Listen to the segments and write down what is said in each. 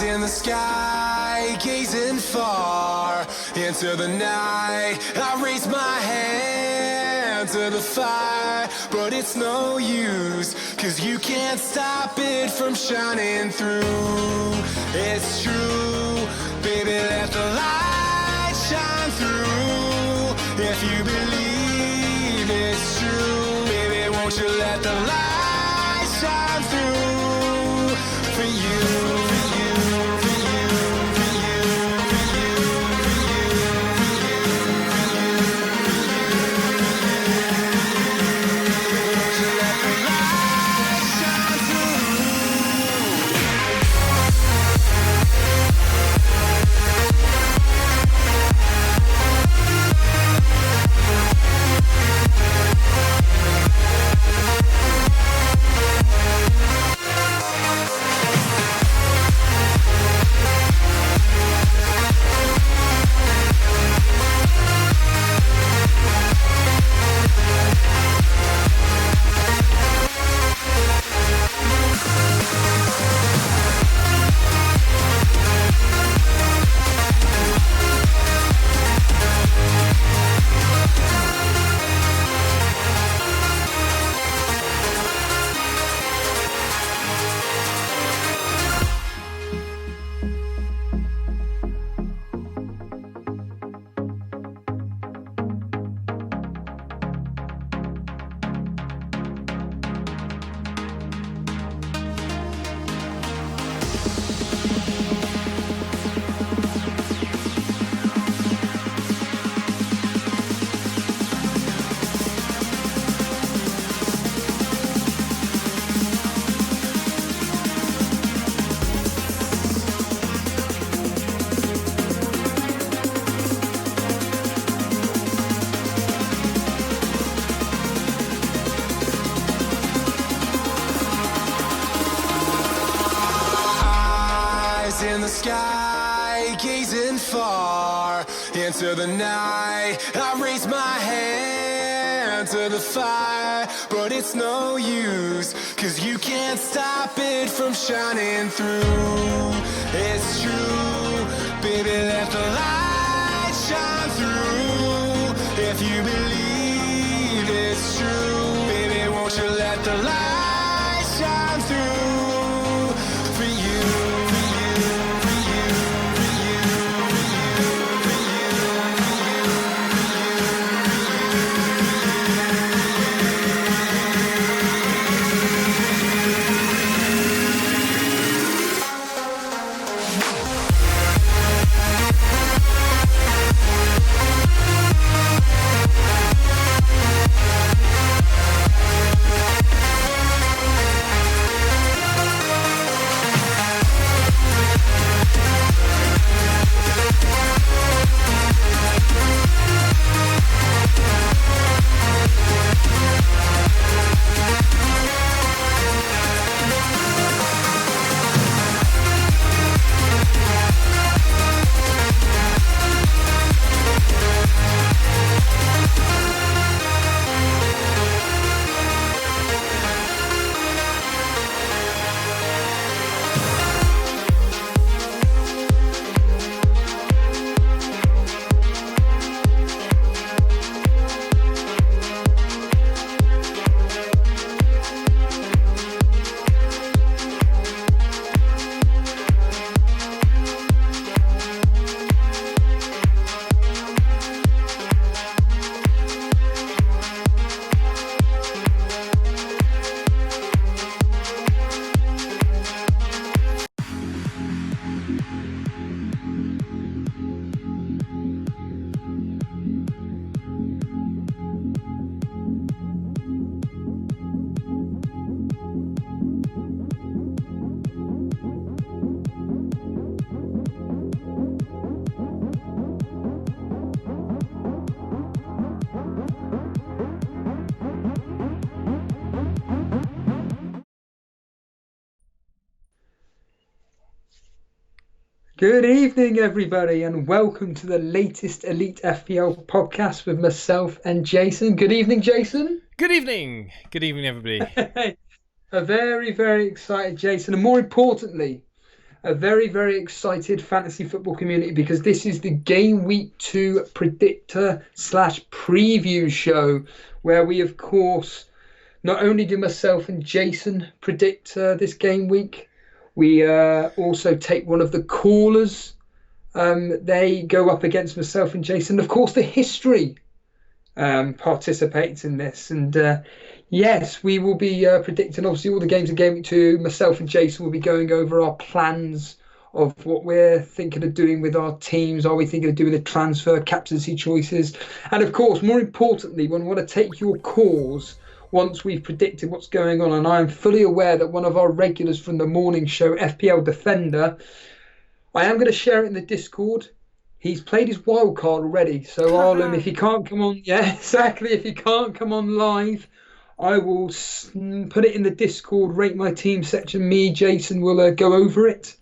in the sky, gazing far into the night. I raise my hand to the fire, but it's no use, 'cause you can't stop it from shining through. It's true, baby, let the light shine through. If you believe it's true, baby, won't you let the light shine through for you. In the sky, gazing far into the night. I raise my hand to the fire, but it's no use, 'cause you can't stop it from shining through. It's true, baby, let the light shine through. If you believe it's true, baby, won't you let the light shine through for you. Good evening, everybody, and welcome to the latest Elite FPL podcast with myself and Jason. Good evening, Jason. Good evening. Good evening, everybody. A very, very excited Jason, and more importantly, a very, very excited fantasy football community because this is the Game Week 2 predictor slash preview show where we, of course, not only do myself and Jason predict this game week, we also take one of the callers. They go up against myself and Jason. Of course, the history participates in this. And yes, we will be predicting obviously all the games of Game Week 2. Myself and Jason will be going over our plans of what we're thinking of doing with our teams. Are we thinking of doing a transfer, captaincy choices? And of course, more importantly, we want to take your calls once we've predicted what's going on. And I am fully aware that one of our regulars from the morning show, FPL Defender, I am going to share it in the Discord. He's played his wild card already. So Arlen, if he can't come on, yeah, exactly. If he can't come on live, I will put it in the Discord, rate my team section. Me, Jason will go over it.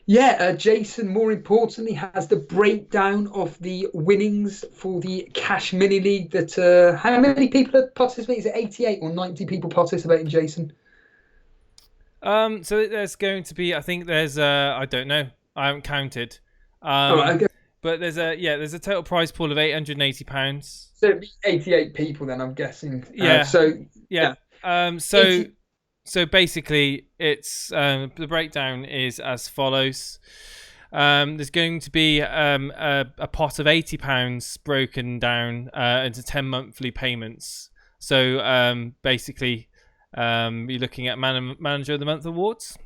Yeah, Jason, more importantly, has the breakdown of the winnings for the Cash Mini League. That how many people are participating? Is it 88 or 90 people participating, Jason? So there's going to be, I think there's, I don't know, I haven't counted. Okay. But there's a total prize pool of £880. So it'd be 88 people then, I'm guessing. Yeah. Yeah. So basically, it's the breakdown is as follows. There's going to be a pot of £80 broken down into 10 monthly payments. So basically, you're looking at Manager of the Month awards,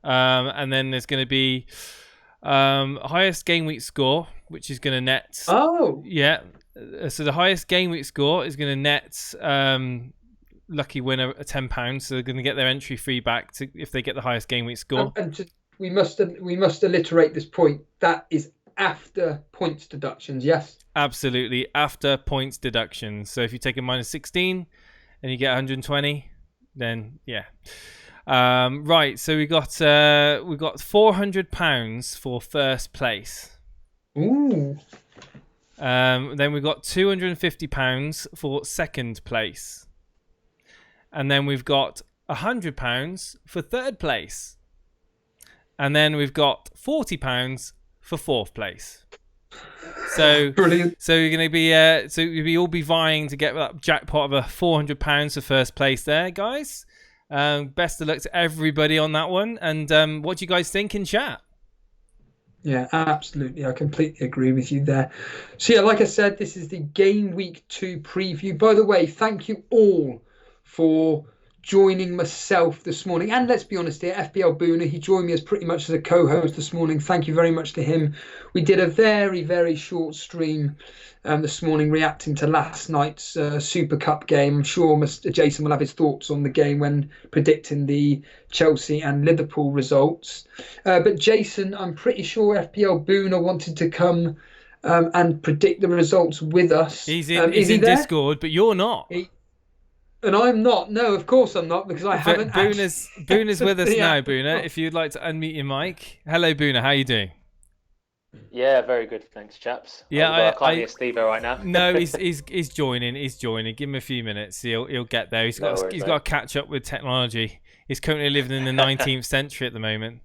and then there's going to be highest game week score, which is going to net. Oh. Yeah. So the highest game week score is going to net lucky winner £10, so they're going to get their entry fee back if they get the highest game week score. We must alliterate this point. That is after points deductions, yes? Absolutely, after points deductions. So if you take a minus 16 and you get 120, then yeah. Right, so we got £400 for first place. Ooh. Then we got £250 for second place. And then we've got £100 for third place. And then we've got £40 for fourth place. So brilliant. So you're going to be you'll be vying to get that jackpot of £400 for first place there, guys. Best of luck to everybody on that one. And what do you guys think in chat? Yeah, absolutely. I completely agree with you there. So yeah, like I said, this is the Game Week 2 preview. By the way, thank you all for joining myself this morning. And let's be honest here, FPL Boona, he joined me as pretty much as a co-host this morning. Thank you very much to him. We did a very, very short stream this morning reacting to last night's Super Cup game. I'm sure Mr. Jason will have his thoughts on the game when predicting the Chelsea and Liverpool results. But Jason, I'm pretty sure FPL Boona wanted to come and predict the results with us. He's in Discord, but you're not. And I'm not. No, of course I'm not, because I haven't. Boona's with us now, Boona. If you'd like to unmute your mic. Hello, Boona. How are you doing? Yeah, very good. Thanks, chaps. Yeah, I can't hear Steve right now. No, he's joining. He's joining. Give him a few minutes. He'll get there. He's got to catch up with technology. He's currently living in the 19th century at the moment.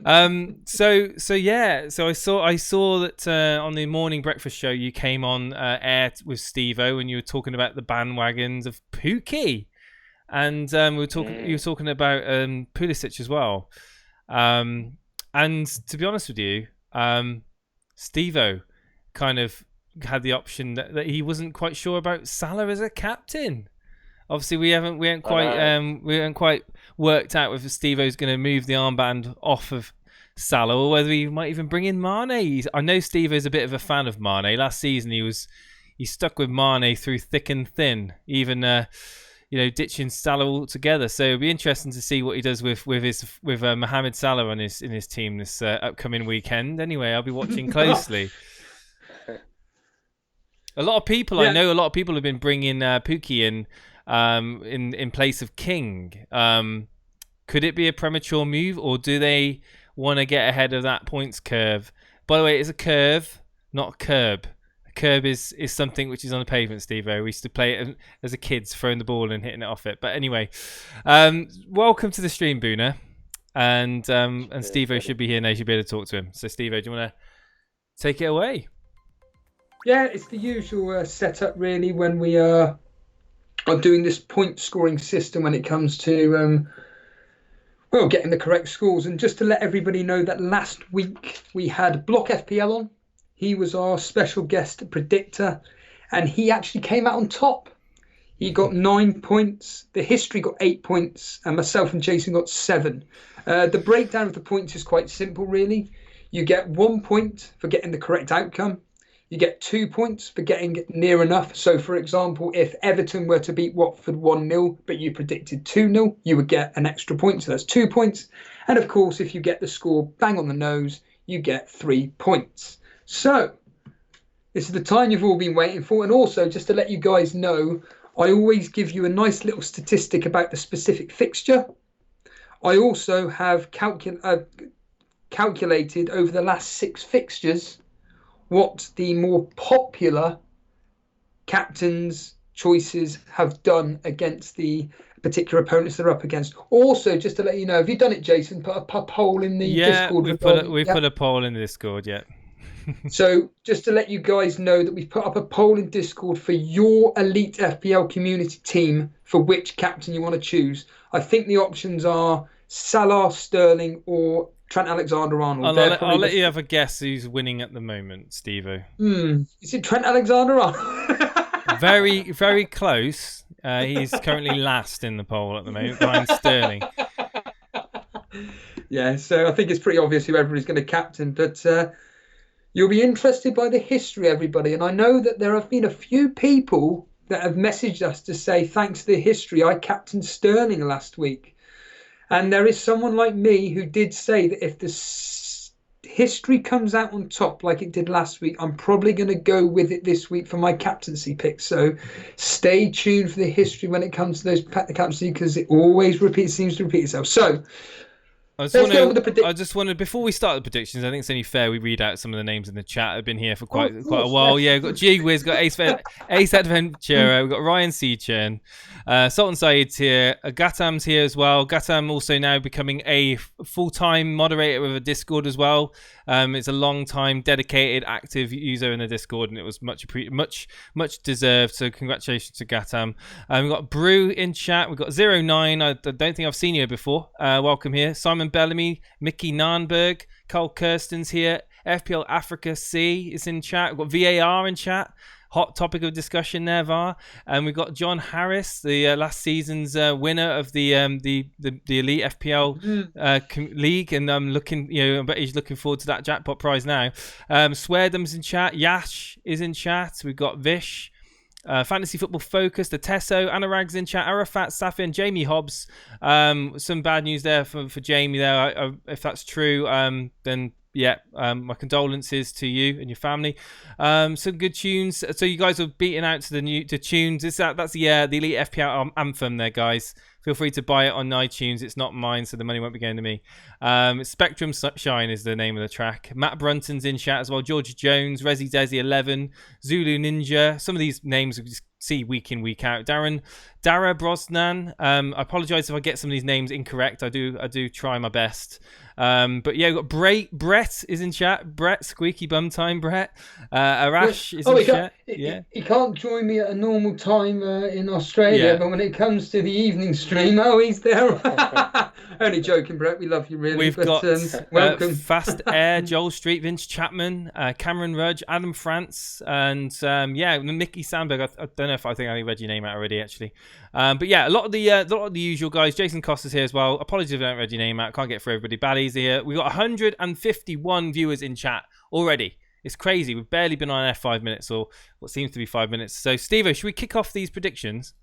So I saw that on the morning breakfast show you came on air with Steve-O and you were talking about the bandwagons of Pookie, and you were talking about Pulisic as well. And to be honest with you, Steve-O kind of had the option that he wasn't quite sure about Salah as a captain. Obviously, we haven't quite worked out whether Steve-O's going to move the armband off of Salah or whether he might even bring in Mane. I know Steve-O's a bit of a fan of Mane. Last season, he stuck with Mane through thick and thin, even ditching Salah altogether. So it'll be interesting to see what he does with Mohamed Salah in his team this upcoming weekend. Anyway, I'll be watching closely. I know a lot of people have been bringing Pookie in place of King. Could it be a premature move, or do they want to get ahead of that points curve? By the way, it's a curve, not a curb. A curb is something which is on the pavement, Steve-O. We used to play it as a kids, throwing the ball and hitting it off it. But anyway, welcome to the stream, Boona. and Steve-O should be here now. You should be able to talk to him. So Steve-O, do you want to take it away? Yeah, it's the usual setup really when we are doing this point scoring system when it comes to getting the correct scores. And just to let everybody know that last week we had Block FPL on. He was our special guest predictor, and he actually came out on top. He got 9 points. The history got 8 points, and myself and Jason got 7. The breakdown of the points is quite simple, really. You get 1 point for getting the correct outcome. You get 2 points for getting near enough. So, for example, if Everton were to beat Watford 1-0, but you predicted 2-0, you would get an extra point. So that's 2 points. And, of course, if you get the score bang on the nose, you get 3 points. So, this is the time you've all been waiting for. And also, just to let you guys know, I always give you a nice little statistic about the specific fixture. I also have calculated over the last 6 fixtures what the more popular captains' choices have done against the particular opponents they're up against. Also, just to let you know, have you done it, Jason? Put a poll in the Discord. We've put a poll in the Discord, yeah. So just to let you guys know that we've put up a poll in Discord for your Elite FPL community team for which captain you want to choose. I think the options are Salah, Sterling, or Trent Alexander-Arnold. I'll let you have a guess who's winning at the moment, Steve-O. Is it Trent Alexander-Arnold? Very, very close. He's currently last in the poll at the moment, behind Sterling. Yeah, so I think it's pretty obvious who everybody's going to captain, but you'll be interested by the history, everybody. And I know that there have been a few people that have messaged us to say, thanks to the history, I captained Sterling last week. And there is someone like me who did say that if the history comes out on top like it did last week, I'm probably going to go with it this week for my captaincy pick. So stay tuned for the history when it comes to those captaincy, because it always seems to repeat itself. So I just wanted, before we start the predictions, I think it's only fair we read out some of the names in the chat. I've been here for quite a while. Yeah, we've got G-Wiz, got Ace Adventure, we've got Ryan Seachern, Sultan Saeed's here, Gatam's here as well. Gatam also now becoming a full-time moderator with a Discord as well. It's a long-time, dedicated, active user in the Discord, and it was much deserved. So congratulations to Gatam. We've got Brew in chat. We've got 09. I don't think I've seen you before. Welcome here. Simon Bellamy, Mickey Nahnberg, Carl Kirsten's here. FPL Africa C is in chat. We've got VAR in chat. Hot topic of discussion there, VAR. And we've got John Harris, the last season's winner of the Elite FPL league, and I'm looking, I bet he's looking forward to that jackpot prize now. Sweardom's in chat. Yash is in chat. We've got Vish. Fantasy Football Focus, the Tesso, Anurag's in chat, Arafat, Safin, Jamie Hobbs. Some bad news there for Jamie there. If that's true, then yeah, my condolences to you and your family. Some good tunes. So you guys are beating out to the tunes. That's the Elite FPL anthem there, guys. Feel free to buy it on iTunes. It's not mine, so the money won't be going to me. Spectrum Shine is the name of the track. Matt Brunton's in chat as well. George Jones, Resi Desi 11, Zulu Ninja. Some of these names we just see week in, week out. Dara Brosnan. I apologise if I get some of these names incorrect. I do try my best. But yeah, we've got Brett is in chat. Brett, squeaky bum time, Brett. Arash is in chat. He can't join me at a normal time in Australia, but when it comes to the evening stream, he's there. Only joking, Brett. We love you, really. We've got welcome. Fast Air, Joel Street, Vince Chapman, Cameron Rudge, Adam France, and Mickey Sandberg. I don't know if I read your name out already, actually. But yeah, a lot of the usual guys. Jason Costa's here as well. Apologies if I don't read your name out. Can't get through everybody. Bally's here. We've got 151 viewers in chat already. It's crazy. We've barely been on air 5 minutes, or what seems to be 5 minutes. So, Steve-O, should we kick off these predictions?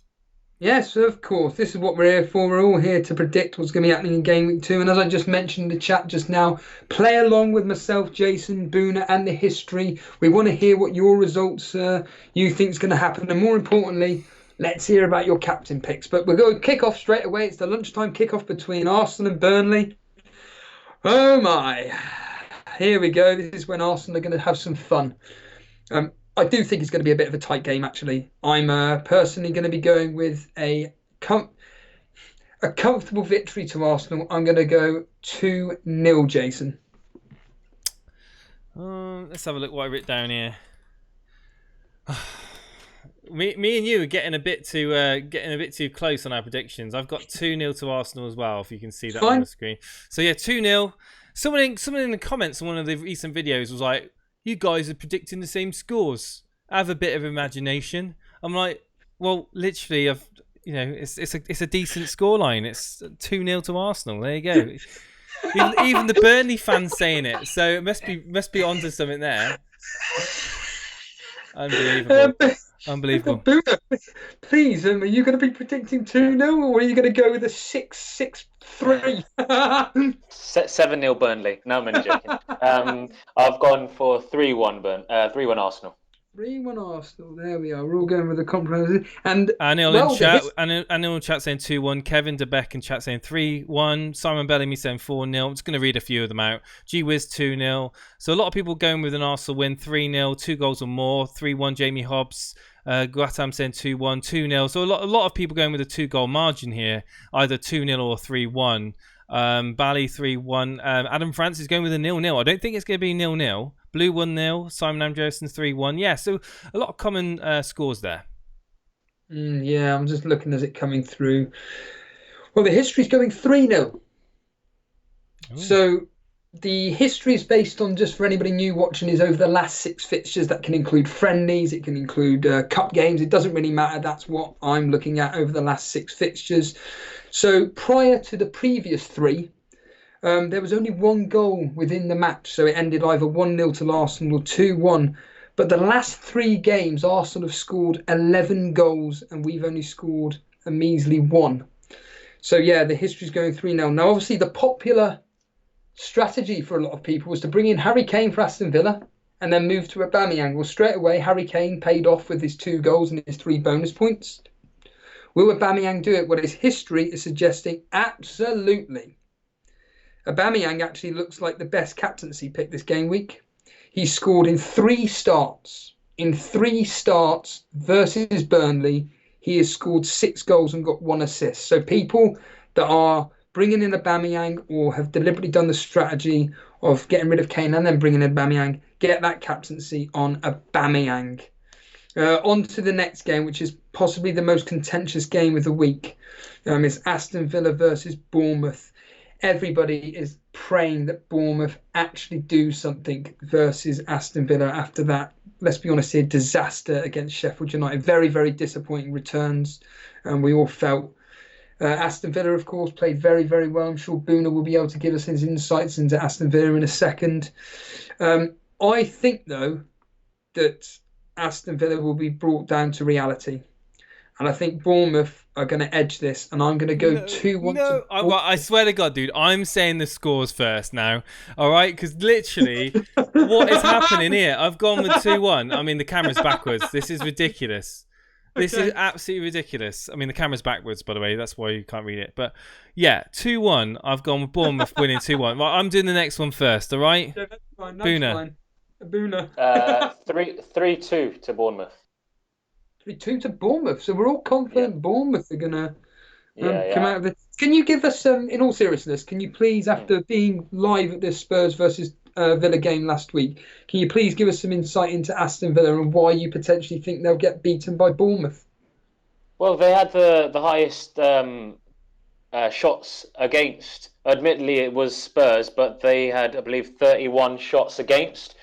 Yes, of course. This is what we're here for. We're all here to predict what's going to be happening in Gameweek 2. And as I just mentioned in the chat just now, play along with myself, Jason, Boona, and the history. We want to hear what your results you think is going to happen. And more importantly, let's hear about your captain picks. But we're going to kick off straight away. It's the lunchtime kickoff between Arsenal and Burnley. Oh, my. Here we go. This is when Arsenal are going to have some fun. I do think it's going to be a bit of a tight game, actually. I'm personally going to be going with a A comfortable victory to Arsenal. I'm going to go 2-0, Jason. Let's have a look what I wrote down here. Me and you are getting a bit too close on our predictions. I've got 2-0 to Arsenal as well, if you can see that on the screen. So yeah, 2-0. Someone in the comments on one of the recent videos was like, "You guys are predicting the same scores. Have a bit of imagination." I'm like, well, literally, it's a decent scoreline. It's 2-0 to Arsenal. There you go. Even the Burnley fans saying it, so it must be onto something there. Unbelievable. Buna, please, are you going to be predicting 2-0 or are you going to go with a 6-3? 7-0 Burnley. No, I'm only joking. I've gone for 3-1 3-1 Arsenal. 3-1 Arsenal. There we are. We're all going with the compromise. And Anil in chat saying 2-1. Kevin DeBeck in chat saying 3-1. Simon Bellamy saying 4-0. I'm just going to read a few of them out. G-Wiz 2-0. So a lot of people going with an Arsenal win. 3-0. 2 goals or more. 3-1 Jamie Hobbs. Guatam saying 2-1. 2-0. So a lot of people going with a 2-goal margin here. Either 2-0 or 3-1. Bally 3-1. Adam Francis going with a 0-0. I don't think it's going to be 0-0. Blue 1-0. Simon Amjosen 3-1. Yeah, so a lot of common scores there. Yeah, I'm just looking as it coming through. Well, the history's going 3-0. So the history is based on, just for anybody new watching, is over the last 6 fixtures. That can include friendlies, it can include cup games. It doesn't really matter. That's what I'm looking at over the last 6 fixtures. So prior to the previous 3, there was only 1 goal within the match. So it ended either 1-0 to Arsenal or 2-1. But the last 3 games, Arsenal have scored 11 goals and we've only scored a measly 1. So yeah, the history's going 3-0. Now, obviously, the popular strategy for a lot of people was to bring in Harry Kane for Aston Villa and then move to Aubameyang. Well, straight away, Harry Kane paid off with his 2 goals and his 3 bonus points. Will Aubameyang do it? Well, his history is suggesting absolutely. Aubameyang actually looks like the best captaincy pick this game week. He scored in 3 starts. In 3 starts versus Burnley, he has scored 6 goals and got 1 assist. So people that are bringing in Aubameyang or have deliberately done the strategy of getting rid of Kane and then bringing in Aubameyang, get that captaincy on Aubameyang. On to the next game, which is possibly the most contentious game of the week. It's Aston Villa versus Bournemouth. Everybody is praying that Bournemouth actually do something versus Aston Villa after that, let's be honest here, disaster against Sheffield United. Very, very disappointing returns. And we all felt Aston Villa, of course, played very, very well. I'm sure Buna will be able to give us his insights into Aston Villa in a second. I think, though, that Aston Villa will be brought down to reality. And I think Bournemouth are going to edge this. And I'm going to go 2-1. No, I swear to God, dude, I'm saying the scores first now. All right? Because literally, what is happening here? I've gone with 2-1. I mean, the camera's backwards. This is ridiculous. This is absolutely ridiculous. I mean, the camera's backwards, by the way. That's why you can't read it. But yeah, 2-1. I've gone with Bournemouth winning 2-1. Right, I'm doing the next one first, all right? Yeah, that's fine. Buna. 3-2 to Bournemouth. 3-2 to Bournemouth. So we're all confident Bournemouth are going to come out of it. Can you give us, in all seriousness, can you please, after being live at this Spurs versus Villa game last week, can you please give us some insight into Aston Villa and why you potentially think they'll get beaten by Bournemouth? Well, they had the highest shots against. Admittedly, it was Spurs, but they had, I believe, 31 shots against,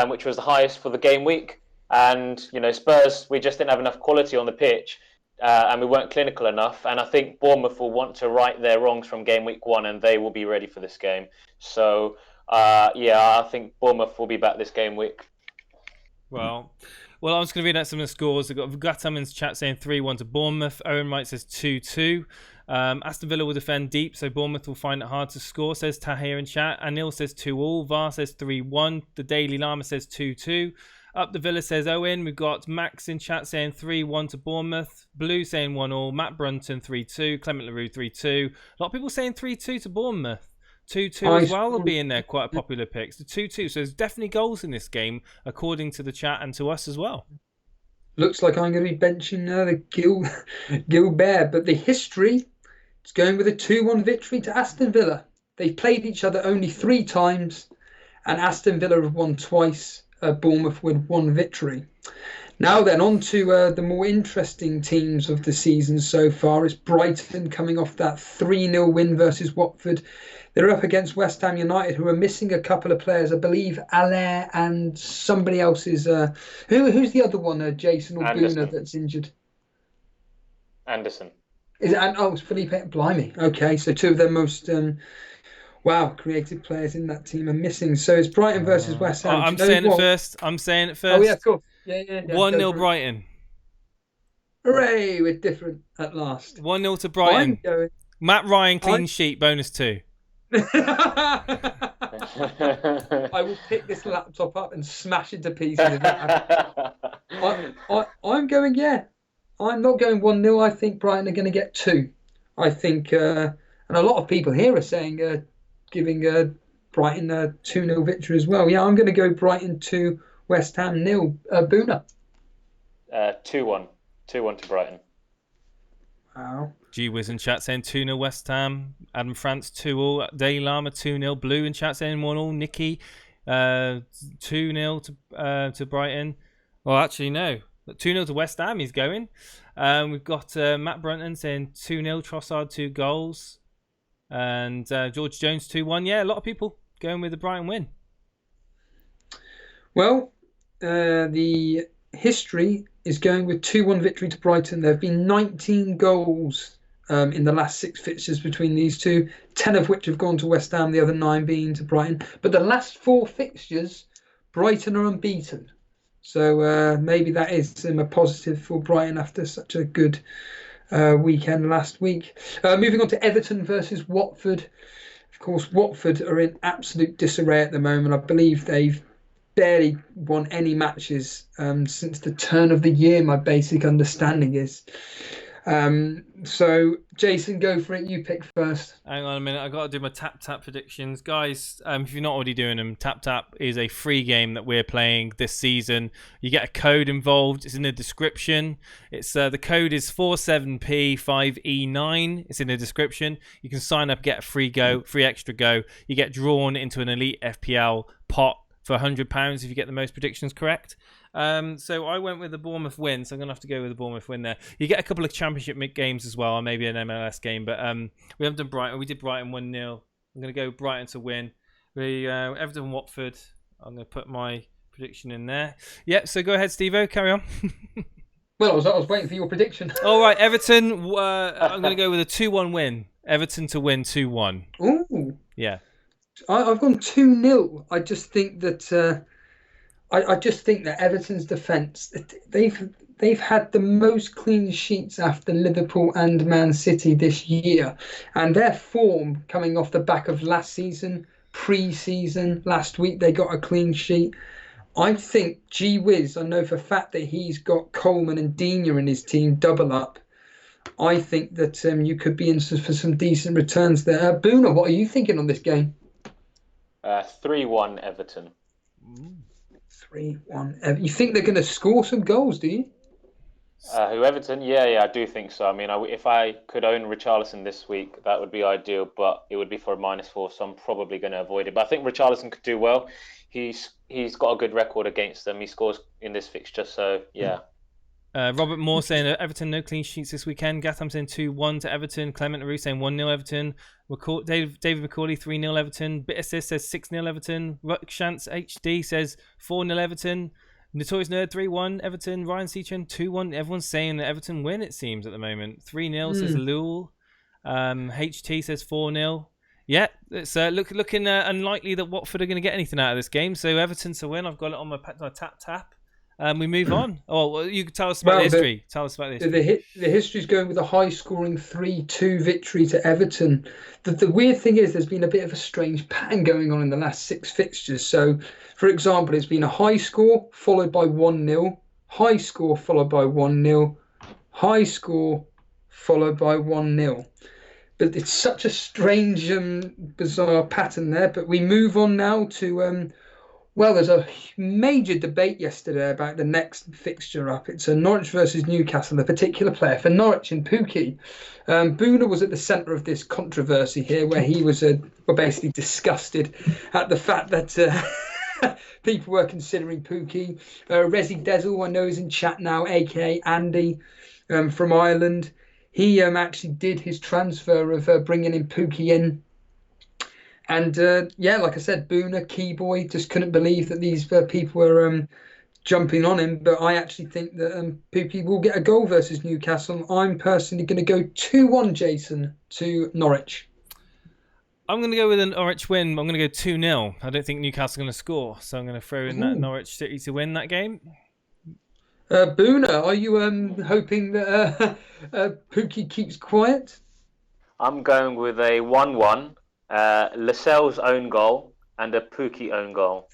which was the highest for the game week. And, you know, Spurs, we just didn't have enough quality on the pitch and we weren't clinical enough. And I think Bournemouth will want to right their wrongs from game week 1 and they will be ready for this game. So, I think Bournemouth will be back this game week. Well, I'm just going to read out some of the scores. I've got Gataman's chat saying 3-1 to Bournemouth. Owen Wright says 2-2. Aston Villa will defend deep, so Bournemouth will find it hard to score, says Tahir in chat. Anil says 2-2. Var says 3-1. The Daily Llama says 2-2. Up the Villa says Owen. We've got Max in chat saying 3-1 to Bournemouth. Blue saying 1-1. Matt Brunton 3-2. Clement LaRue 3-2. A lot of people saying 3-2 to Bournemouth. 2-2 as well will be in there, quite a popular pick. So 2-2. So there's definitely goals in this game, according to the chat and to us as well. Looks like I'm going to be benching the Gilbert, but the history It's going with a 2-1 victory to Aston Villa. They've played each other only 3 times, and Aston Villa have won twice. Bournemouth with 1 victory. Now then, on to the more interesting teams of the season so far. It's Brighton coming off that 3-0 win versus Watford. They're up against West Ham United, who are missing a couple of players. I believe Allaire and somebody else is... who's the other one, Jason or Boona, that's injured? Anderson. Is it? Oh, it's Felipe. Blimey. Okay, so 2 of their most... creative players in that team are missing. So it's Brighton versus West Ham. I'm saying it first. Oh, yeah, cool. Yeah. 1-0 Brighton. Hooray, we're different at last. 1-0 to Brighton. Matt Ryan, clean sheet, bonus 2. I will pick this laptop up and smash it to pieces. I'm going, I'm not going 1-0. I think Brighton are going to get 2. I think, and a lot of people here are saying, giving Brighton a 2-0 victory as well. Yeah, I'm going to go Brighton 2, West Ham 0. Boona. 2-1. 2-1 to Brighton. Wow. G-Wiz in chat saying 2-0 West Ham. Adam France 2-0. Day Lama 2-0. Blue in chat saying 1-0. Nikki 2-0 to Brighton. Well, actually, no. 2-0 to West Ham he's going. We've got Matt Brunton saying 2-0. Trossard 2 goals. And George Jones 2-1. Yeah, a lot of people going with the Brighton win. Well, the history is going with 2-1 victory to Brighton. There have been 19 goals in the last 6 fixtures between these two, 10 of which have gone to West Ham, the other 9 being to Brighton. But the last 4 fixtures, Brighton are unbeaten. So maybe that is a positive for Brighton after such a good weekend last week. Moving on to Everton versus Watford. Of course, Watford are in absolute disarray at the moment. I believe they've barely won any matches since the turn of the year, my basic understanding is. So, Jason, go for it. You pick first. Hang on a minute. I got to do my tap predictions. Guys, if you're not already doing them, tap is a free game that we're playing this season. You get a code involved. It's in the description. It's the code is 47P5E9. It's in the description. You can sign up, get a free extra go. You get drawn into an Elite FPL pot for £100 if you get the most predictions correct. So I went with the Bournemouth win, so I'm going to have to go with the Bournemouth win there. You get a couple of championship games as well, or maybe an MLS game, but we haven't done Brighton. We did Brighton 1-0. I'm going to go Brighton to win. Everton Watford, I'm going to put my prediction in there. Yeah, so go ahead, Steve-O, carry on. Well, I was waiting for your prediction. All right, Everton, I'm going to go with a 2-1 win. Everton to win 2-1. Ooh. Yeah. I've gone 2-0. I just think that I just think that Everton's defence, they've had the most clean sheets after Liverpool and Man City this year, and their form coming off the back of last season, pre-season, last week they got a clean sheet. I think G-Wiz, I know for a fact that he's got Coleman and Digne in his team double up. I think that you could be in for some decent returns there. Boona, what are you thinking on this game? 3-1 Everton. 3-1. You think they're going to score some goals, do you? Who, Everton? Yeah, I do think so. I mean, if I could own Richarlison this week, that would be ideal, but it would be for a -4, so I'm probably going to avoid it. But I think Richarlison could do well. He's got a good record against them. He scores in this fixture, so yeah. Robert Moore saying Everton no clean sheets this weekend. Gatham saying 2-1 to Everton. Clement Aru saying 1-0 Everton. David McCauley 3-0 Everton. Bit Assist says 6-0 Everton. Ruckshance HD says 4-0 Everton. Notorious Nerd 3-1 Everton. Ryan Seachin 2-1. Everyone's saying that Everton win, it seems, at the moment. 3-0 says Lul. HT says 4-0. Yeah, it's looking unlikely that Watford are going to get anything out of this game. So Everton to win. I've got it on my tap. We move on. Oh, well, you can tell us about the history. Tell us about the history. The history's going with a high-scoring 3-2 victory to Everton. The weird thing is there's been a bit of a strange pattern going on in the last 6 fixtures. So, for example, it's been a high score followed by 1-0, high score followed by 1-0, high score followed by 1-0. But it's such a strange, bizarre pattern there. But we move on now to Well, there's a major debate yesterday about the next fixture up. It's a Norwich versus Newcastle, a particular player for Norwich in Pookie. Boona was at the centre of this controversy here, where he was basically disgusted at the fact that people were considering Pookie. Rezi Dezel, I know, is in chat now, aka Andy from Ireland. He actually did his transfer of bringing in Pookie in. And like I said, Boona, Keyboy, just couldn't believe that these people were jumping on him. But I actually think that Pookie will get a goal versus Newcastle. I'm personally going to go 2-1, Jason, to Norwich. I'm going to go with an Norwich win. I'm going to go 2-0. I don't think Newcastle are going to score, so I'm going to throw in that Norwich City to win that game. Boona, are you hoping that Pookie keeps quiet? I'm going with a 1-1. Lascelles' own goal and a Pookie own goal.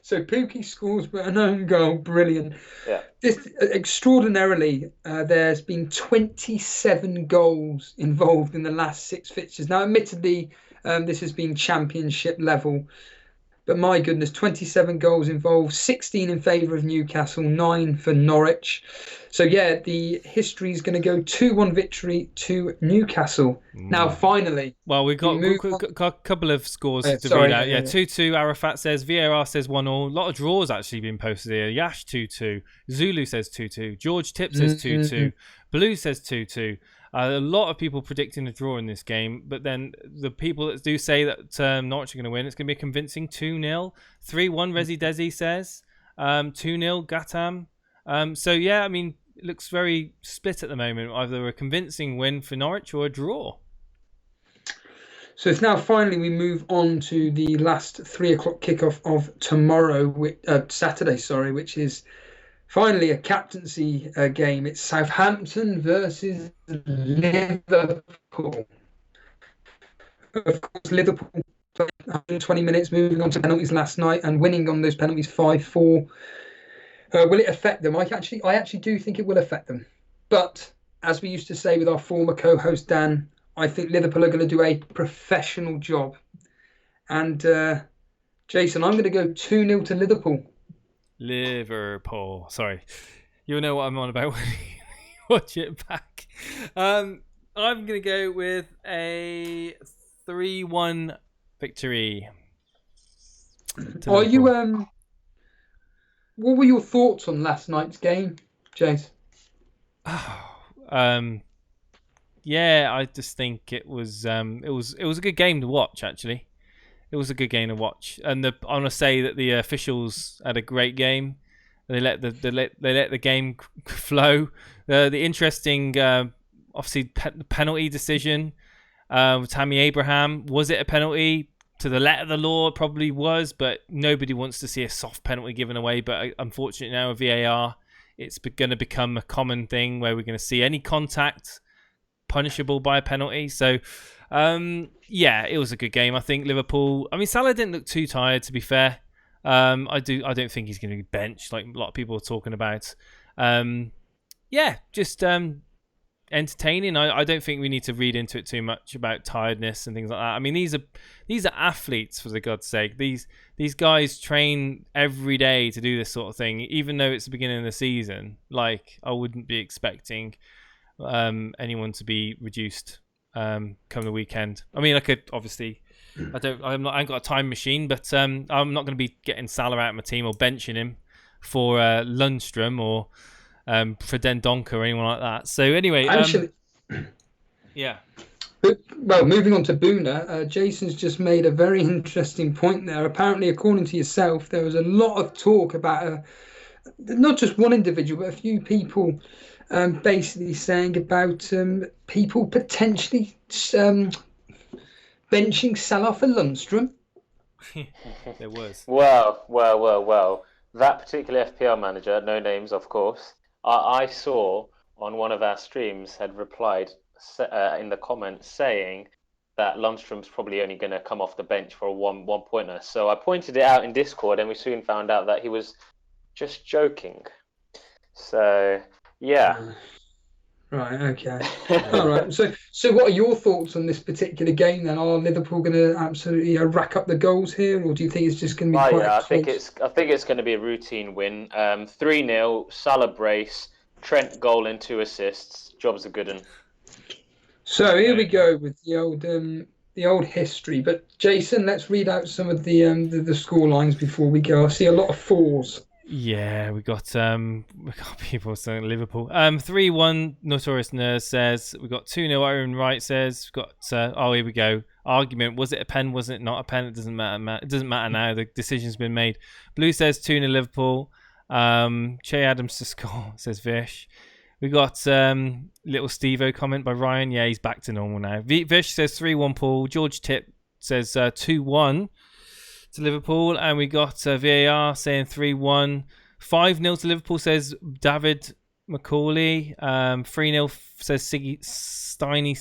So Pookie scores but an own goal. Brilliant. Yeah. This extraordinarily, there's been 27 goals involved in the last 6 fixtures. Now, admittedly, this has been championship level. But my goodness, 27 goals involved, 16 in favour of Newcastle, 9 for Norwich. So, yeah, the history is going to go 2-1 victory to Newcastle. Now, finally. Well, we've got a couple of scores to read out. 2-2, Arafat says, VAR says 1-1. A lot of draws actually been posted here. Yash 2-2, Zulu says 2-2, George Tip says 2-2, Blue says 2-2. A lot of people predicting a draw in this game, but then the people that do say that Norwich are going to win, it's going to be a convincing 2-0. 3-1, Rezi Desi says. 2-0, Gatam. So, yeah, I mean, it looks very split at the moment. Either a convincing win for Norwich or a draw. So it's now finally we move on to the last 3 o'clock kickoff of tomorrow, Saturday, which is finally a captaincy game. It's Southampton versus Liverpool. Of course, Liverpool played 120 minutes, moving on to penalties last night and winning on those penalties 5-4. Will it affect them? I actually do think it will affect them. But as we used to say with our former co-host Dan, I think Liverpool are going to do a professional job. And Jason, I'm going to go 2-0 to Liverpool. Liverpool. Sorry. You'll know what I'm on about when you watch it back. I'm going to go with a 3-1 victory. Are you what were your thoughts on last night's game, Jace? Yeah, I just think it was a good game to watch. Actually, it was a good game to watch, and I want to say that the officials had a great game. They let the game flow. The interesting, obviously, penalty decision with Tammy Abraham. Was it a penalty? To the letter of the law, it probably was, but nobody wants to see a soft penalty given away. But unfortunately now with VAR, it's going to become a common thing where we're going to see any contact punishable by a penalty. So, yeah, it was a good game. I think Liverpool. I mean, Salah didn't look too tired, to be fair. I don't think he's going to be benched like a lot of people are talking about. Yeah, just entertaining. I don't think we need to read into it too much about tiredness and things like that. I mean, these are athletes, for the God's sake. These guys train every day to do this sort of thing, even though it's the beginning of the season. Like, I wouldn't be expecting anyone to be reduced come the weekend. I mean, I could obviously. I ain't got a time machine, but I'm not going to be getting Salah out of my team or benching him for Lundstrom or for Dendonka or anyone like that. So anyway, actually, yeah. Well, moving on to Boona, Jason's just made a very interesting point there. Apparently, according to yourself, there was a lot of talk about not just one individual, but a few people basically saying about people potentially benching Salah for Lundstrom. There was. Well. That particular FPL manager, no names, of course, I saw on one of our streams had replied in the comments saying that Lundstrom's probably only going to come off the bench for a one-pointer. So I pointed it out in Discord, and we soon found out that he was just joking. So, yeah. Right. Okay. All right. So what are your thoughts on this particular game then? Are Liverpool going to absolutely rack up the goals here, or do you think it's just going to be quite I think close? it's going to be a routine win. 3-0, Salah brace, Trent goal and 2 assists. Job's a good one. So here we go with the old history. But Jason, let's read out some of the score lines before we go. I see a lot of 4s. Yeah, we got people saying Liverpool. 3-1 Notorious Nurse says. We got 2-0 Aaron Wright says. We got here we go. Argument, was it a pen, was it not a pen? It doesn't matter. It doesn't matter now. The decision's been made. Blue says 2-0 Liverpool. Che Adams to score, says Vish. We got little Steve-O comment by Ryan. Yeah, he's back to normal now. Vish says 3-1 Paul. George Tip says 2-1 to Liverpool. And we got VAR saying 3-1. 5-0 to Liverpool, says David Macaulay. 3-0 says Siggy Steiny,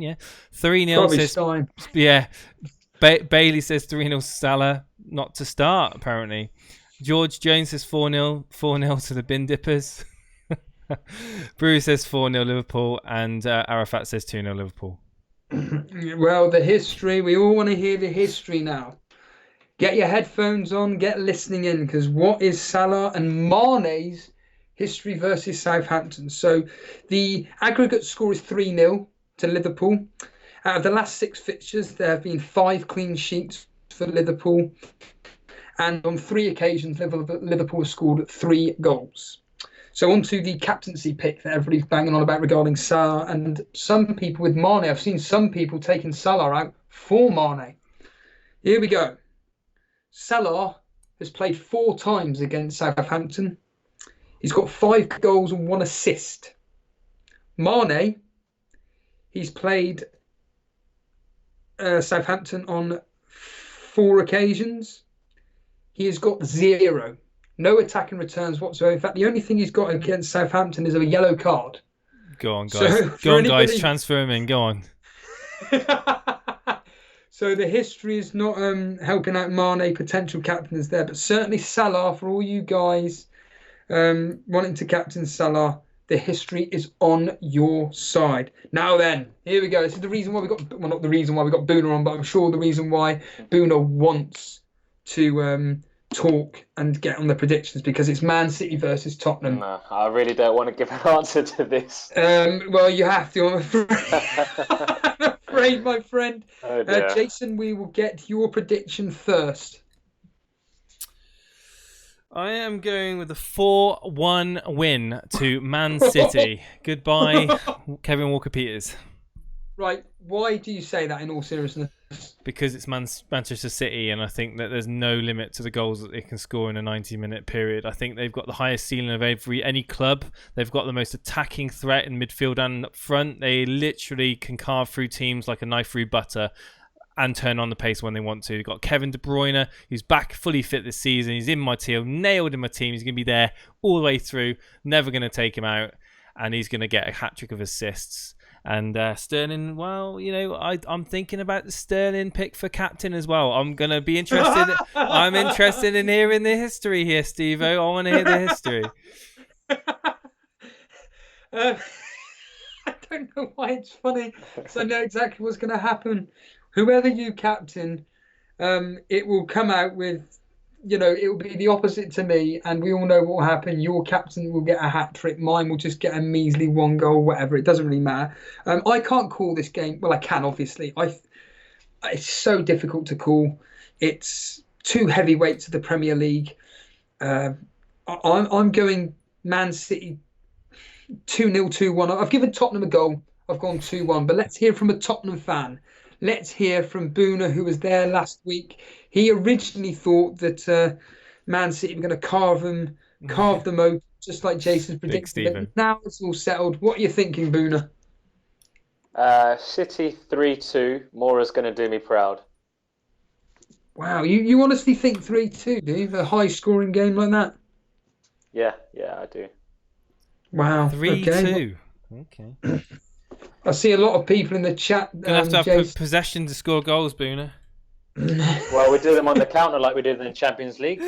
yeah. 3-0 Probably says... Stein. Yeah. Bailey says 3-0 Salah, not to start, apparently. George Jones says 4-0 to the Bin Dippers. Bruce says 4-0 Liverpool, and Arafat says 2-0 Liverpool. Well, the history, we all want to hear the history now. Get your headphones on, get listening in, because what is Salah and Mane's history versus Southampton? So the aggregate score is 3-0 to Liverpool. Out of the last 6 fixtures, there have been 5 clean sheets for Liverpool. And on 3 occasions, Liverpool has scored 3 goals. So on to the captaincy pick that everybody's banging on about regarding Salah, and some people with Mane. I've seen some people taking Salah out for Mane. Here we go. Salah has played 4 times against Southampton. He's got 5 goals and 1 assist. Mane, he's played Southampton on 4 occasions. He has got 0. No attacking returns whatsoever. In fact, the only thing he's got against Southampton is a yellow card. Go on, guys. Guys. Transfer him in. Go on. So the history is not helping out Mane, potential captains there. But certainly Salah, for all you guys wanting to captain Salah, the history is on your side. Now then, here we go. This is the reason why we got... Well, not the reason why we got Boona on, but I'm sure the reason why Boona wants to... talk and get on the predictions, because it's Man City versus Tottenham. No, I really don't want to give an answer to this. Well, you have to, I'm afraid, my friend. Oh dear. Jason, we will get your prediction first. I am going with a 4-1 win to Man City. Goodbye, Kevin Walker-Peters. Right, why do you say that in all seriousness? Because it's Manchester City, and I think that there's no limit to the goals that they can score in a 90-minute period. I think they've got the highest ceiling of any club. They've got the most attacking threat in midfield and up front. They literally can carve through teams like a knife through butter and turn on the pace when they want to. You've got Kevin De Bruyne, who's back fully fit this season. He's in my team, nailed in my team. He's going to be there all the way through, never going to take him out, and he's going to get a hat-trick of assists. And Sterling, well, you know, I'm thinking about the Sterling pick for captain as well. I'm going to be interested. I'm interested in hearing the history here, Steve-O. I want to hear the history. I don't know why it's funny, because I know exactly what's going to happen. Whoever you captain, it will come out with, you know, it will be the opposite to me, and we all know what will happen. Your captain will get a hat trick. Mine will just get a measly 1 goal, whatever. It doesn't really matter. I can't call this game. Well, I can, obviously. It's so difficult to call. It's 2 heavyweights of the Premier League. I'm going Man City 2-0, 2-1. I've given Tottenham a goal. I've gone 2-1. But let's hear from a Tottenham fan. Let's hear from Boona, who was there last week. He originally thought that Man City were going to carve them open, just like Jason's predicted. Now it's all settled. What are you thinking, Boona? City 3-2. Mora's going to do me proud. Wow, you honestly think 3-2, do you? A high-scoring game like that? Yeah, I do. Wow. 3-2. Okay. I see a lot of people in the chat. Gonna have to have possession to score goals, Boona. Well, we do them on the counter like we did in the Champions League.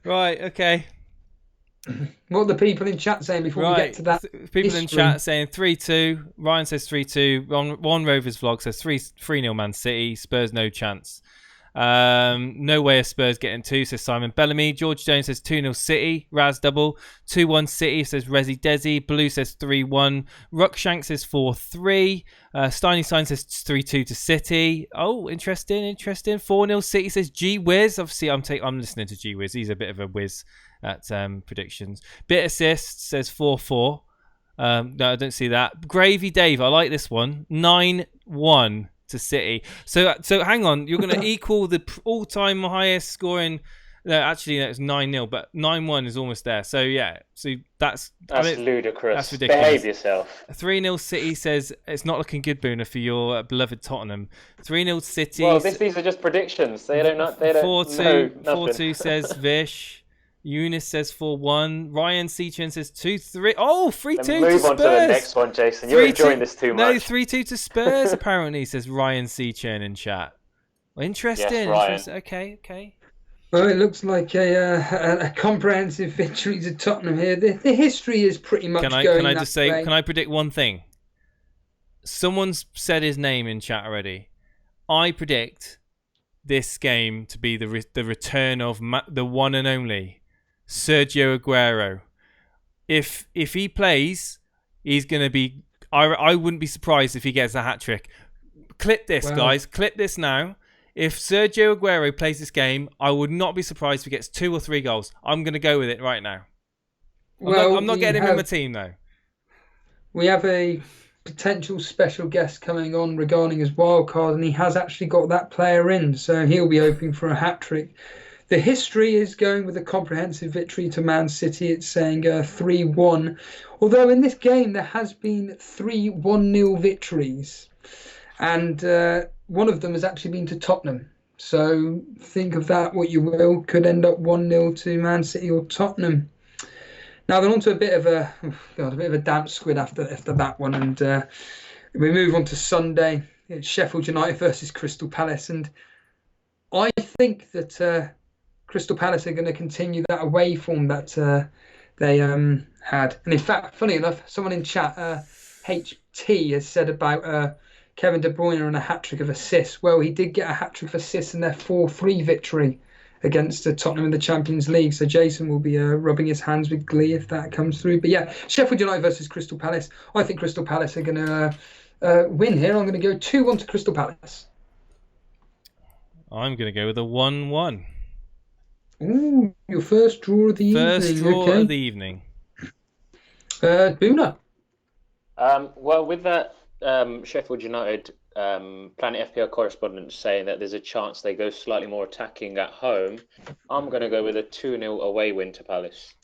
Right, okay. What are the people in chat saying before we get to that? People in chat saying 3-2. Ryan says 3-2. Ron Rovers vlog says 3-0 Man City. Spurs no chance. No way of Spurs getting 2, says Simon Bellamy. George Jones says 2-0 City. Raz double. 2-1 City, says Resi Desi. Blue says 3-1. Ruckshank says 4-3. Steiny Sign says 3-2 to City. Oh, interesting. 4-0 City, says G Wiz. Obviously, I'm listening to G Wiz. He's a bit of a whiz at predictions. Bit Assist says 4-4. No, I don't see that. Gravy Dave, I like this one. 9-1 to City. So hang on, you're going to equal the all-time highest scoring. No, actually, it's 9-0, but 9-1 is almost there. So yeah, that's ludicrous. That's ridiculous. Behave yourself. 3-0 City says it's not looking good, Booner, for your beloved Tottenham. 3-0 City. Well, these are just predictions. They don't know. 4-2 says Vish. Eunice says 4-1. Ryan Seachin says 2-3. Oh, 3-2 to Spurs. Move on to the next one, Jason. You're enjoying this too much. No, 3-2 to Spurs, apparently, says Ryan Seachin in chat. Well, interesting. Yes, Ryan. Okay. Well, it looks like a comprehensive victory to Tottenham here. The history is pretty much going Can I just say, way. Can I predict one thing? Someone's said his name in chat already. I predict this game to be the return of the one and only Sergio Aguero. If he plays, he's going to be... I wouldn't be surprised if he gets a hat-trick. Clip this, guys. Clip this now. If Sergio Aguero plays this game, I would not be surprised if he gets 2 or 3 goals. I'm going to go with it right now. I'm not getting him in my team, though. We have a potential special guest coming on regarding his wild card, and he has actually got that player in, so he'll be hoping for a hat-trick. The history is going with a comprehensive victory to Man City. It's saying 3-1. Although in this game there has been 3 1-0 victories. And one of them has actually been to Tottenham. So think of that what you will. Could end up 1-0 to Man City or Tottenham. Now then on to a bit of a damp squid after that one. And we move on to Sunday. It's Sheffield United versus Crystal Palace. And I think that... Crystal Palace are going to continue that away form that they had. And in fact, funny enough, someone in chat, HT, has said about Kevin De Bruyne and a hat-trick of assists. Well, he did get a hat-trick of assists in their 4-3 victory against Tottenham in the Champions League. So Jason will be rubbing his hands with glee if that comes through. But yeah, Sheffield United versus Crystal Palace. I think Crystal Palace are going to win here. I'm going to go 2-1 to Crystal Palace. I'm going to go with a 1-1. Ooh, your first draw of the evening. First draw of the evening. Boona. Well, with that Sheffield United Planet FPL correspondent saying that there's a chance they go slightly more attacking at home, I'm going to go with a 2-0 away win to Palace.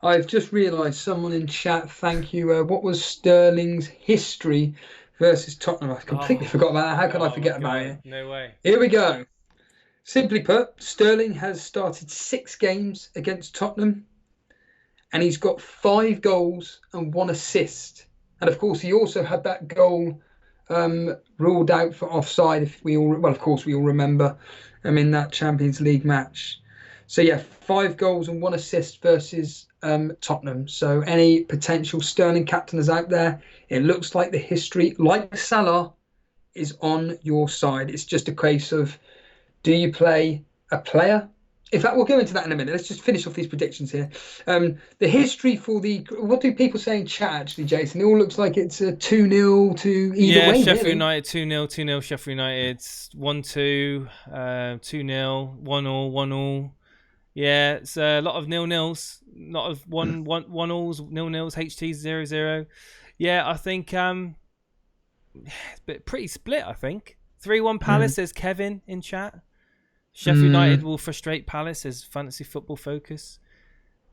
I've just realised someone in chat, thank you. What was Sterling's history versus Tottenham? I completely forgot about that. How could I forget about it? No way. Here we go. Simply put, Sterling has started 6 games against Tottenham and he's got 5 goals and 1 assist. And of course, he also had that goal ruled out for offside. We all remember in that Champions League match. So yeah, 5 goals and 1 assist versus Tottenham. So any potential Sterling captainers out there, it looks like the history, like Salah, is on your side. It's just a case of, do you play a player? In fact, we'll go into that in a minute. Let's just finish off these predictions here. The history for what do people say in chat, actually, Jason? It all looks like it's a 2-0 to either way. Yeah, Sheffield United 2-0, Sheffield United 1-2, 2-0, 1-0, 1-0. Yeah, it's a lot of 0-0s, a lot of 1-0s, 0-0s, HTs 0-0. Yeah, I think it's pretty split, I think. 3-1 Palace, says Kevin in chat. Sheffield United will frustrate Palace as fantasy football focus.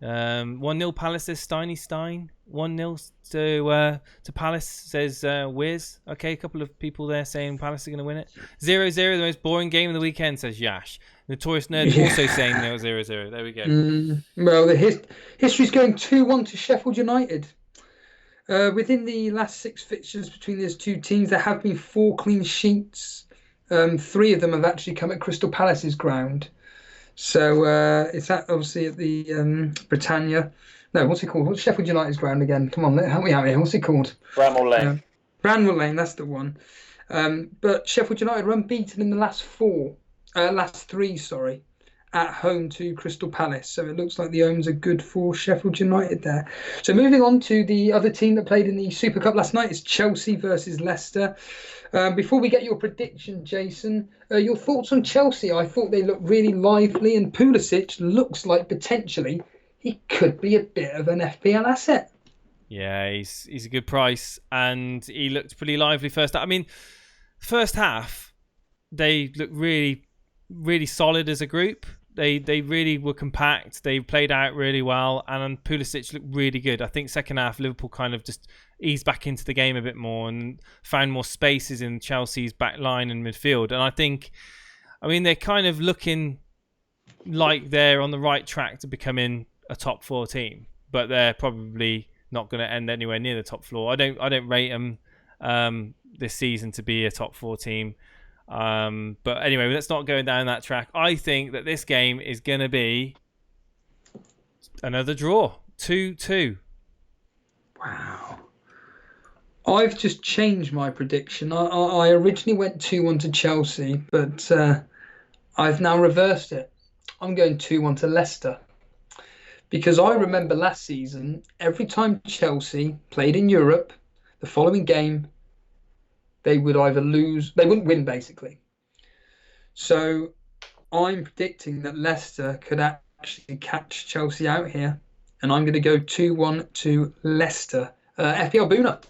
1-0 Palace, says Steiny Stein. 1-0 to Palace, says Wiz. Okay, a couple of people there saying Palace are going to win it. 0-0, the most boring game of the weekend, says Yash. Notorious Nerd also saying 0-0. There we go. Well, the history's going 2-1 to Sheffield United. Within the last 6 fixtures between these two teams, there have been 4 clean sheets. 3 of them have actually come at Crystal Palace's ground. So it's obviously at the Britannia. No, what's it called? What's Sheffield United's ground again? Come on, help me out here. What's it called? Bramall Lane. Bramall Lane, that's the one. But Sheffield United are unbeaten in the last three, at home to Crystal Palace. So it looks like the omens are good for Sheffield United there. So moving on to the other team that played in the Super Cup last night, is Chelsea versus Leicester. Before we get your prediction, Jason, your thoughts on Chelsea? I thought they looked really lively, and Pulisic looks like potentially he could be a bit of an FPL asset. Yeah, he's a good price, and he looked pretty lively first half. I mean, first half, they looked really, really solid as a group. They really were compact. They played out really well, and Pulisic looked really good. I think second half, Liverpool kind of just eased back into the game a bit more and found more spaces in Chelsea's back line and midfield. And I think, they're kind of looking like they're on the right track to becoming a top 4 team, but they're probably not going to end anywhere near the top floor. I don't rate them this season to be a top 4 team. But anyway, let's not go down that track. I think that this game is going to be another draw, 2-2. Wow. I've just changed my prediction. I originally went 2-1 to Chelsea, but I've now reversed it. I'm going 2-1 to Leicester. Because I remember last season, every time Chelsea played in Europe, the following game, they would either lose, they wouldn't win basically. So I'm predicting that Leicester could actually catch Chelsea out here. And I'm going to go 2-1 to Leicester. FPL Boona.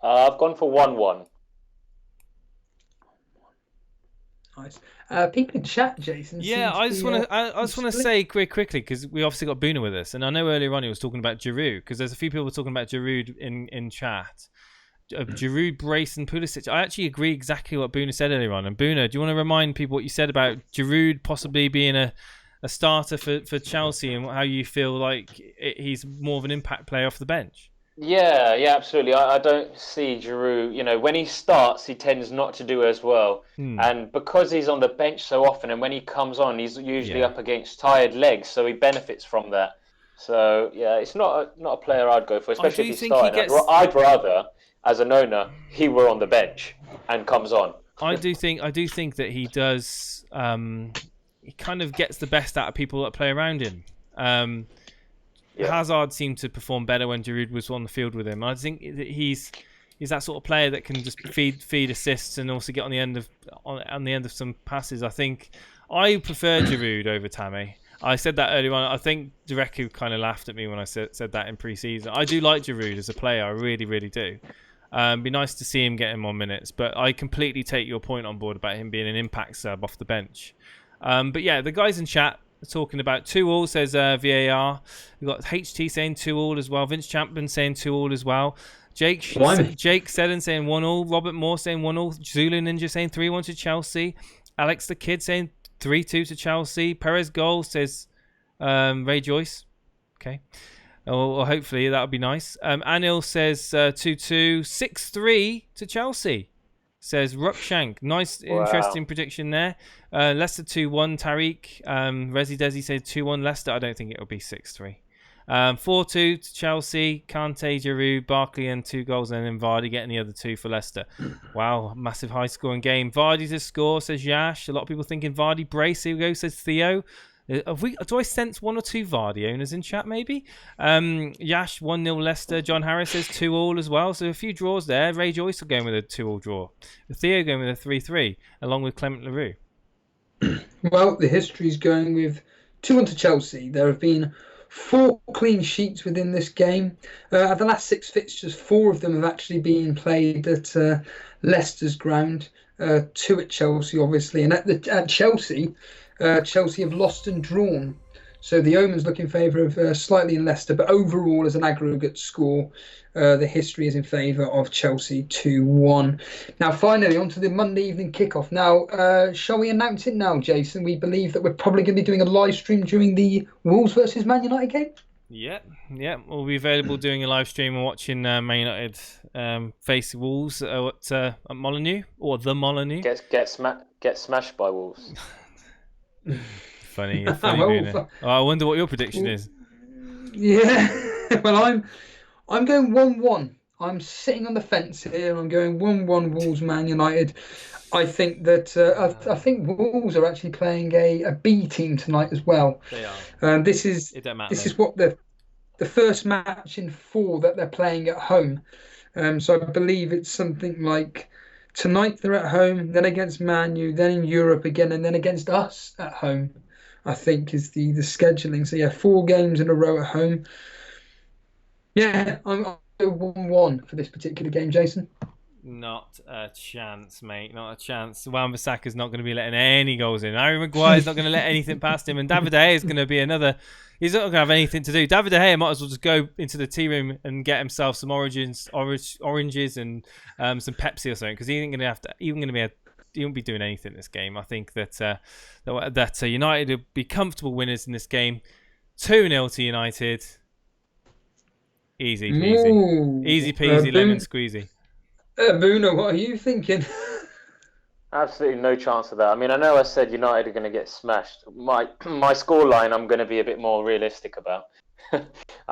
I've gone for 1-1. Nice. People in chat, Jason. Yeah, I just want to say quickly, because we obviously got Boona with us, and I know earlier on he was talking about Giroud, because there's a few people talking about Giroud in chat. Giroud, Brace, and Pulisic. I actually agree exactly what Boona said earlier on. And Boona, do you want to remind people what you said about Giroud possibly being a starter for Chelsea, and how you feel like he's more of an impact player off the bench? Yeah, absolutely. I don't see Giroud, when he starts, he tends not to do as well. And because he's on the bench so often, and when he comes on, he's usually up against tired legs, so he benefits from that. So, yeah, it's not a player I'd go for, especially if he's starting. I'd rather, as an owner, he were on the bench and comes on. I do think that he does, he kind of gets the best out of people that play around him. Hazard seemed to perform better when Giroud was on the field with him. I think that he's that sort of player that can just feed assists and also get on the end of some passes. I think I prefer Giroud over Tammy. I said that earlier on. I think Dereku kind of laughed at me when I said that in pre-season. I do like Giroud as a player. I really, really do. Be nice to see him getting more minutes, but I completely take your point on board about him being an impact sub off the bench. But yeah, the guys in chat talking about 2-2, says VAR. We've got HT saying 2-2 as well. Vince Champion saying 2-2 as well. Jake Seddon saying 1-1. Robert Moore saying 1-1. Zulu Ninja saying 3-1 to Chelsea. Alex the Kid saying 3-2 to Chelsea. Perez Goal says Ray Joyce. Okay. Or hopefully that would be nice. Anil says 2-2. 6-3 to Chelsea. Says Ruckshank. Nice, interesting prediction there. Leicester 2-1, Tariq. Resi Desi said 2-1 Leicester. I don't think it'll be 6-3. 4-2 to Chelsea. Kante, Giroud, Barkley, and 2 goals, and then Vardy getting the other 2 for Leicester. Wow, massive high scoring game. Vardy to score, says Yash. A lot of people thinking Vardy. Brace, here we go, says Theo. Do I sense 1 or 2 Vardy owners in chat, maybe? Yash 1-0 Leicester. John Harris says 2-2 as well. So a few draws there. Ray Joyce are going with a 2-2 draw. Theo going with a 3-3, along with Clement LaRue. Well, the history's going with 2-1 to Chelsea. There have been 4 clean sheets within this game. At the last 6 fixtures, 4 of them have actually been played at Leicester's ground. 2 at Chelsea, obviously. And at Chelsea... Chelsea have lost and drawn. So the omens look in favour of slightly in Leicester, but overall as an aggregate score, the history is in favour of Chelsea 2-1. Now finally on to the Monday evening kickoff. Now shall we announce it now, Jason? We believe that we're probably going to be doing a live stream during the Wolves versus Man United game. Yeah. We'll be available doing a live stream and watching Man United face Wolves at Molineux, or the Molineux. Get smashed by Wolves. funny. You're funny, Well, Bruno. Oh, I wonder what your prediction is. Yeah, well, I'm going 1-1. I'm sitting on the fence here. I'm going 1-1 Wolves Man United. I think that I think Wolves are actually playing a B team tonight as well. They are. It don't matter. This is what the first match in 4 that they're playing at home. So I believe it's something like tonight they're at home, then against Man U, then in Europe again, and then against us at home. I think is the scheduling. So yeah, 4 games in a row at home. Yeah, I'm 1-1 for this particular game, Jason. Not a chance, mate. Not a chance. Wan-Bissaka's not going to be letting any goals in. Harry Maguire's not going to let anything past him. And David De Gea is going to be another... He's not going to have anything to do. David De Gea might as well just go into the tea room and get himself some oranges and some Pepsi or something, because he ain't going to have to... He won't be doing anything in this game. I think that United will be comfortable winners in this game. 2-0 to United. Easy peasy. Ooh. Easy peasy, lemon squeezy. Bruno, what are you thinking? Absolutely no chance of that. I mean, I know I said United are going to get smashed. My scoreline I'm going to be a bit more realistic about.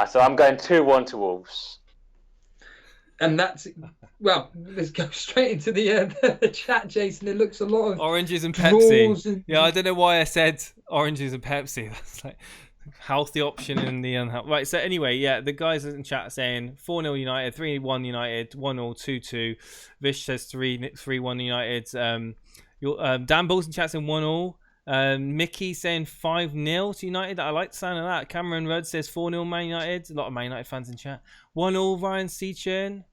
So I'm going 2-1 to Wolves. And that's... Well, let's go straight into the chat, Jason. It looks a lot of... Oranges and Pepsi. Yeah, I don't know why I said oranges and Pepsi. That's like... healthy option in the unhealthy. Right, so anyway, yeah, the guys in chat are saying 4-0 United, 3-1 United, 1-0, 2-2. Vish says 3-1 United. Dan Bulls in chat saying 1-0. Mickey saying 5-0 to United. I like the sound of that. Cameron Rudd says 4-0 Man United. A lot of Man United fans in chat. 1-0 Ryan Seachern.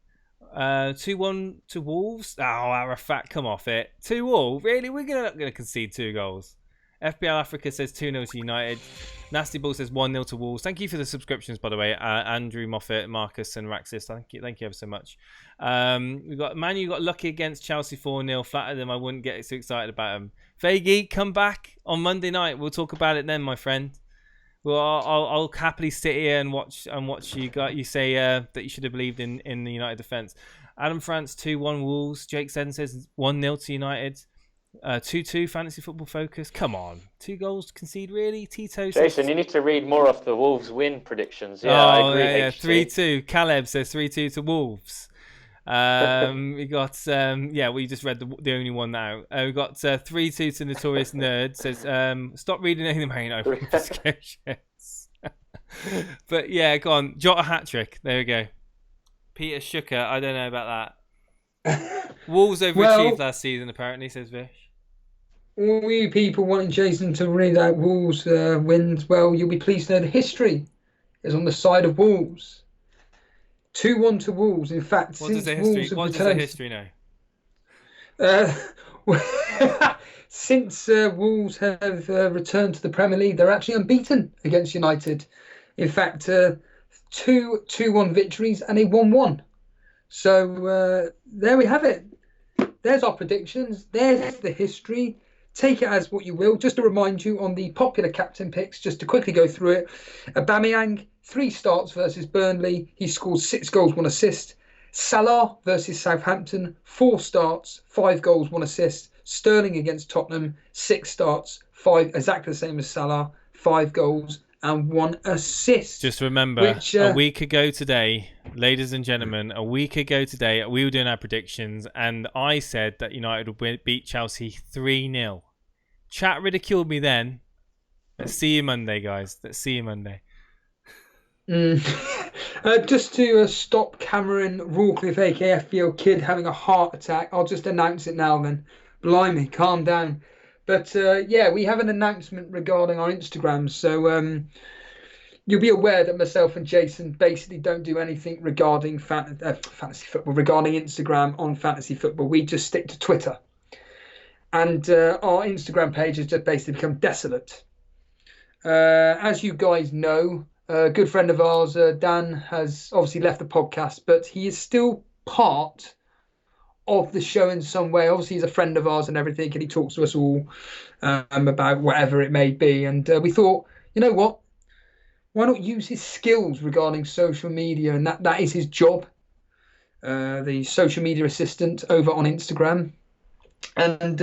2-1 to Wolves. Oh, Arafat, come off it. 2-2. Really? We're not going to concede 2 goals. FPL Africa says 2-0 to United. Nasty Bull says 1-0 to Wolves. Thank you for the subscriptions, by the way. Andrew, Moffat, Marcus, and Raxis. Thank you ever so much. We got Manu got lucky against Chelsea 4-0. Flattered them. I wouldn't get too excited about them. Faggy, come back on Monday night. We'll talk about it then, my friend. Well, I'll happily sit here and watch you say that you should have believed in the United defense. Adam France 2-1 Wolves. Jake Sen says 1-0 to United. 2-2 fantasy football focus. Come on, 2 goals concede really? Tito says... Jason, you need to read more of the Wolves win predictions. Yeah, I agree. Yeah, 3-2. Caleb says 3-2 to Wolves. We got we just read the only one now. We got 3-2 to Notorious Nerd. Says stop reading any of the main open prescriptions. But yeah, go on. Jot a hat trick. There we go. Peter Schucker. I don't know about that. Wolves overachieved last season, apparently, says Vish. All you people wanting Jason to read out Wolves wins, well, you'll be pleased to know the history is on the side of Wolves. 2-1 to Wolves. In fact, what does the history know? Since Wolves have returned to the Premier League, they're actually unbeaten against United. In fact, 2 2-1 victories and a 1-1. So there we have it. There's our predictions. There's the history. Take it as what you will. Just to remind you on the popular captain picks, just to quickly go through it. Aubameyang, 3 starts versus Burnley. He scored 6 goals, 1 assist. Salah versus Southampton, 4 starts, 5 goals, 1 assist. Sterling against Tottenham, 6 starts, 5, exactly the same as Salah, 5 goals and 1 assist. Just remember, a week ago today, ladies and gentlemen, we were doing our predictions, and I said that United would beat Chelsea 3-0. Chat ridiculed me then. Let's see you Monday, guys. Let's see you Monday. Just to stop Cameron Rawcliffe, aka FPL Kid, having a heart attack, I'll just announce it now then. Blimey, calm down. But we have an announcement regarding our Instagram. So you'll be aware that myself and Jason basically don't do anything regarding fantasy football, regarding Instagram on fantasy football. We just stick to Twitter. And our Instagram page has just basically become desolate. As you guys know, a good friend of ours, Dan, has obviously left the podcast, but he is still part of the show in some way. Obviously, he's a friend of ours and everything, and he talks to us all about whatever it may be. And we thought, you know what? Why not use his skills regarding social media? And that is his job, the social media assistant over on Instagram. And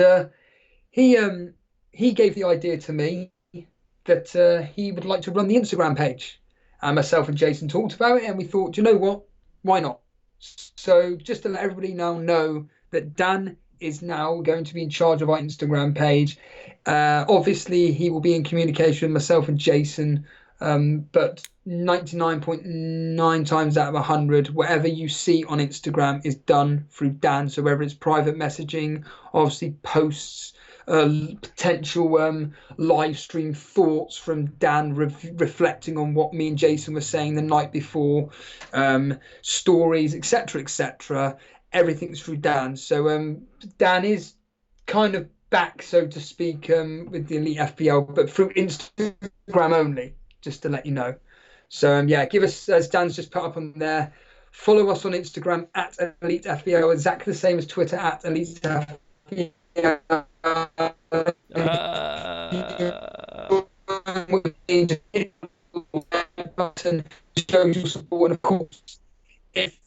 he gave the idea to me that he would like to run the Instagram page. And myself and Jason talked about it, and we thought, do you know what? Why not? So just to let everybody now know that Dan is now going to be in charge of our Instagram page. Obviously, he will be in communication with myself and Jason, but 99.9 times out of 100, whatever you see on Instagram is done through Dan. So whether it's private messaging, obviously posts, potential live stream thoughts from Dan reflecting on what me and Jason were saying the night before, stories, etc., everything's through Dan. So Dan is kind of back, so to speak, with the Elite FPL, but through Instagram only, just to let you know. So yeah, give us, as Dan's just put up on there, follow us on Instagram at Elite FPL, exactly the same as Twitter at Elite FPL. Button shows your support, and of course, if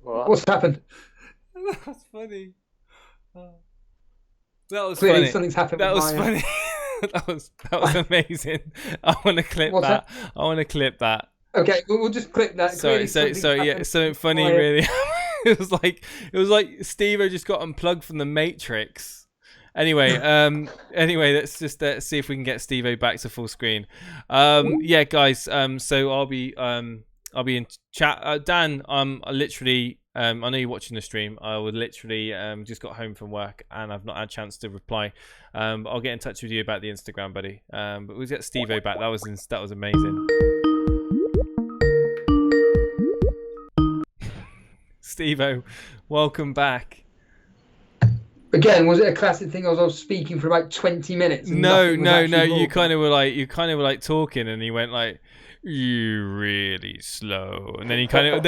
what's happened? That's funny. That was Clearly funny. Something's happened. That was funny. that was amazing. I want to clip that. I want to clip that. Okay, we'll just clip that. Sorry, yeah, something funny really. it was like Steve-O just got unplugged from the Matrix. Anyway, let's just see if we can get Steve-O back to full screen. Yeah, guys. So I'll be in chat. Dan, I literally, I know you're watching the stream. I would literally just got home from work and I've not had a chance to reply. I'll get in touch with you about the Instagram, buddy. But we'll get Steve-O back. That was amazing. Steve-O, welcome back. Again, was it a classic thing? I was speaking for about 20 minutes. No. You kind of were like talking, and he went like, "You really slow," and then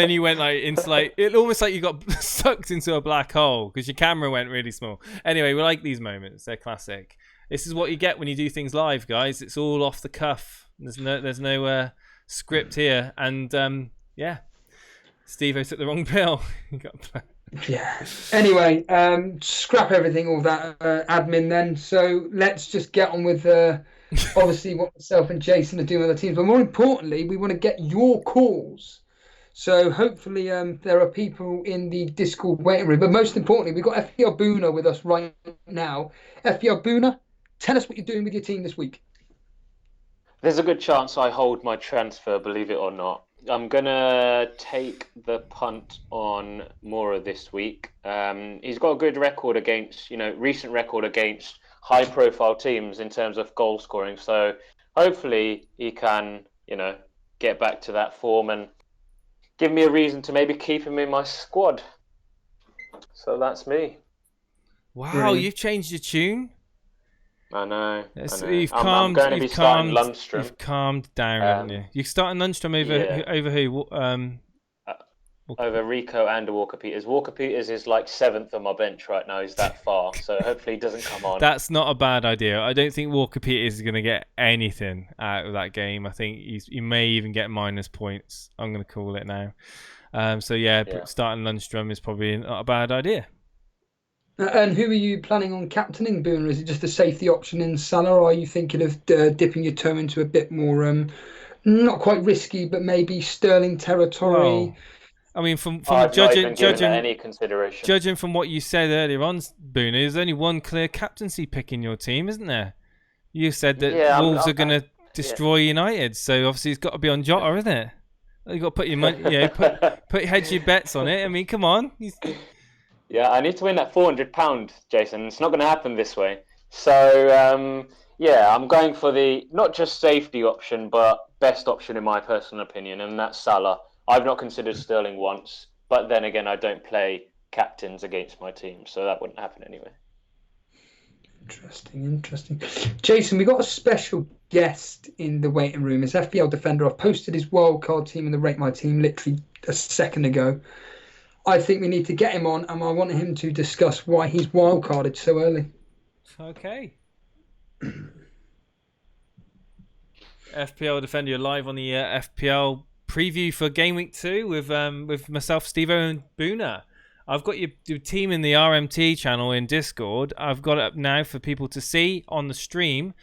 he went like into like it almost like you got sucked into a black hole because your camera went really small. Anyway, we like these moments; they're classic. This is what you get when you do things live, guys. It's all off the cuff. There's no script here, and yeah. Steve-O took the wrong pill. Yeah. Anyway, scrap everything, all that admin then. So let's just get on with obviously what myself and Jason are doing with the teams. But more importantly, we want to get your calls. So hopefully there are people in the Discord waiting room. But most importantly, we've got FPL Boona with us right now. FPL Boona, tell us what you're doing with your team this week. There's a good chance I hold my transfer, believe it or not. I'm going to take the punt on Moura this week. He's got a good record against, recent record against high-profile teams in terms of goal scoring. So hopefully he can, get back to that form and give me a reason to maybe keep him in my squad. So that's me. Wow, you've changed your tune? I know. I'm going to be starting Lundstrom. You've calmed down, haven't you? You're starting Lundstrom over who? Over Rico and Walker Peters. Walker Peters is like 7th on my bench right now. He's that far, so hopefully he doesn't come on. That's not a bad idea. I don't think Walker Peters is going to get anything out of that game. I think he may even get minus points. I'm going to call it now. Starting Lundstrom is probably not a bad idea. And who are you planning on captaining, Boone? Is it just a safety option in Salah, or are you thinking of dipping your toe into a bit more, not quite risky, but maybe Sterling territory? Well, I mean, from judging any consideration. Judging from what you said earlier on, Boone, there's only one clear captaincy pick in your team, isn't there? You said that Wolves are going to destroy United, so obviously it's got to be on Jota, isn't it? You got to put your money, hedge your bets on it. I mean, come on. Yeah, I need to win that £400, Jason. It's not going to happen this way. So, I'm going for the not just safety option, but best option in my personal opinion, and that's Salah. I've not considered Sterling once, but then again, I don't play captains against my team, so that wouldn't happen anyway. Interesting. Jason, we got a special guest in the waiting room. It's FPL Defender. I've posted his wildcard team in the Rate My Team literally a second ago. I think we need to get him on, and I want him to discuss why he's wildcarded so early. Okay. FPL Defender, you're live on the FPL preview for Gameweek 2 with myself, Steve-O, and Boona. I've got your team in the RMT channel in Discord. I've got it up now for people to see on the stream.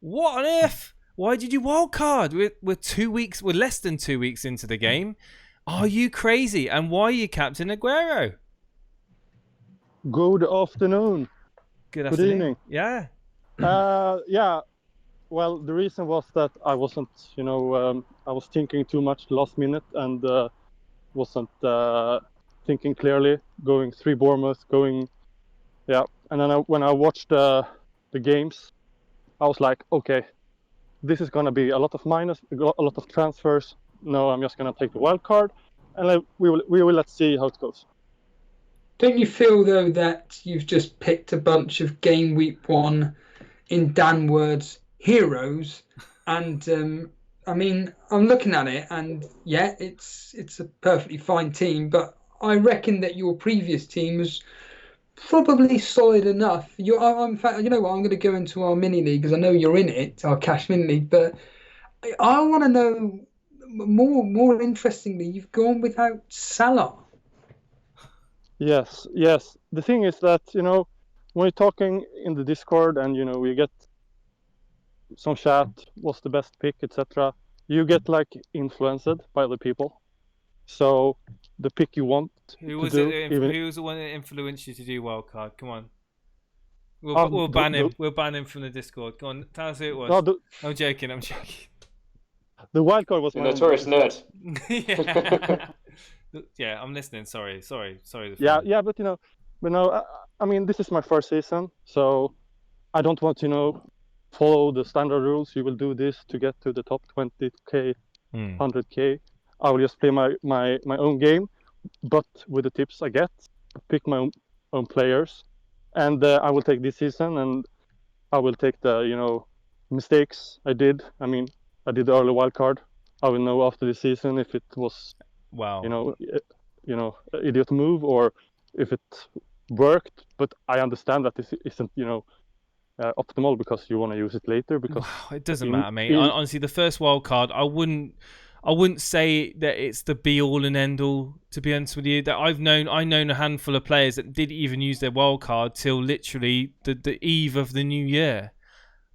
What on earth? Why did you wildcard? We're 2 weeks. We're less than 2 weeks into the game. Are you crazy? And why are you Captain Aguero? Good afternoon. Good evening. Yeah. Yeah. Well, the reason was that I wasn't, I was thinking too much last minute and wasn't thinking clearly. Going 3 Bournemouth, yeah. And then when I watched the games, I was like, okay, this is gonna be a lot of minus, a lot of transfers. No, I'm just gonna take the wild card, and we will let's see how it goes. Don't you feel though that you've just picked a bunch of game week 1, in Dan words, heroes? And I mean, I'm looking at it, and yeah, it's a perfectly fine team, but I reckon that your previous team was probably solid enough. In fact, you know what? I'm going to go into our mini league because I know you're in it, our cash mini league. But I want to know more interestingly, you've gone without Salah. Yes. The thing is that when you're talking in the Discord and we get some chat, what's the best pick, etc. You get like influenced by the people. So the pick you want Who was to it? do, Who was the one that influenced you to do wildcard? Come on. We'll ban him. We'll ban him from the Discord. Go on, tell us who it was. No, I'm joking. The wildcard was the notorious nerd. Yeah, I'm listening. Sorry. Yeah, but I mean, this is my first season, so I don't want to follow the standard rules. You will do this to get to the top 20k, 100k. I will just play my own game, but with the tips I get, pick my own players, and I will take this season, and I will take the mistakes I did. I mean, I did the early wildcard. I will know after the season if it was idiot move or if it worked. But I understand that this isn't optimal because you want to use it later. Because it doesn't matter, mate. Honestly, the first wild card, I wouldn't say that it's the be all and end all. To be honest with you, that I've known a handful of players that didn't even use their wild card till literally the eve of the new year,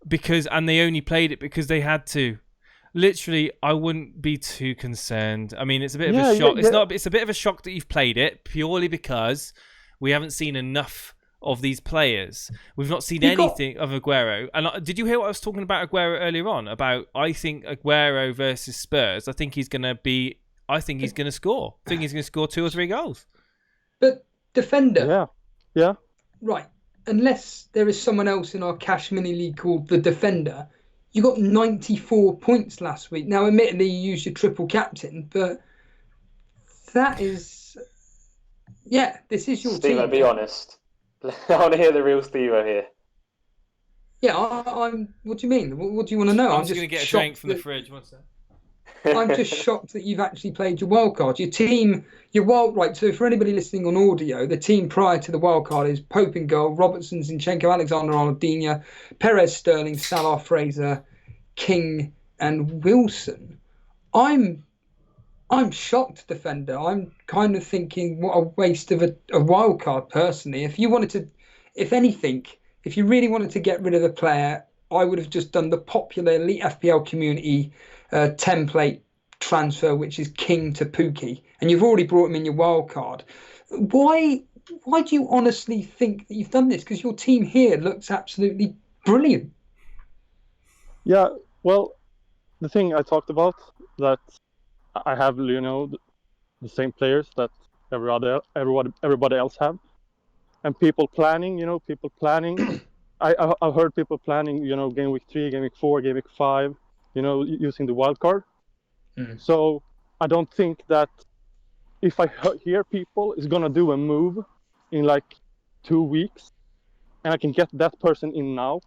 and they only played it because they had to. Literally, I wouldn't be too concerned. I mean, it's a bit of a shock. Yeah. It's a bit of a shock that you've played it purely because we haven't seen enough of these players. We've not seen anything of Aguero. And did you hear what I was talking about Aguero earlier on? About I think Aguero versus Spurs. I think he's going to score. I think he's going to score 2 or 3 goals. But defender. Yeah. Right. Unless there is someone else in our cash mini league called the defender. You got 94 points last week. Now, admittedly, you used your triple captain, but that is... Yeah, this is your team. Steve, be honest. I want to hear the real Steve here. Yeah, I'm... What do you mean? What do you want to know? I'm just going to get a drink from the fridge. What's that? I'm just shocked that you've actually played your wildcard. Your team, right, so for anybody listening on audio, the team prior to the wildcard is Pope in goal, Robertson, Zinchenko, Alexander-Arnold, Digne, Perez, Sterling, Salah, Fraser, King, and Wilson. I'm shocked, defender. I'm kind of thinking what a waste of a wildcard, personally. If you really wanted to get rid of the player, I would have just done the popular Elite FPL community template transfer, which is King to Pookie, and you've already brought him in your wild card. Why do you honestly think that you've done this? Because your team here looks absolutely brilliant. Yeah, well, the thing I talked about, that I have the same players that everybody else have, and people planning. I've heard people planning game week 3, game week 4, game week 5, using the wild card. So I don't think that if I hear people is gonna do a move in like 2 weeks and I can get that person in now,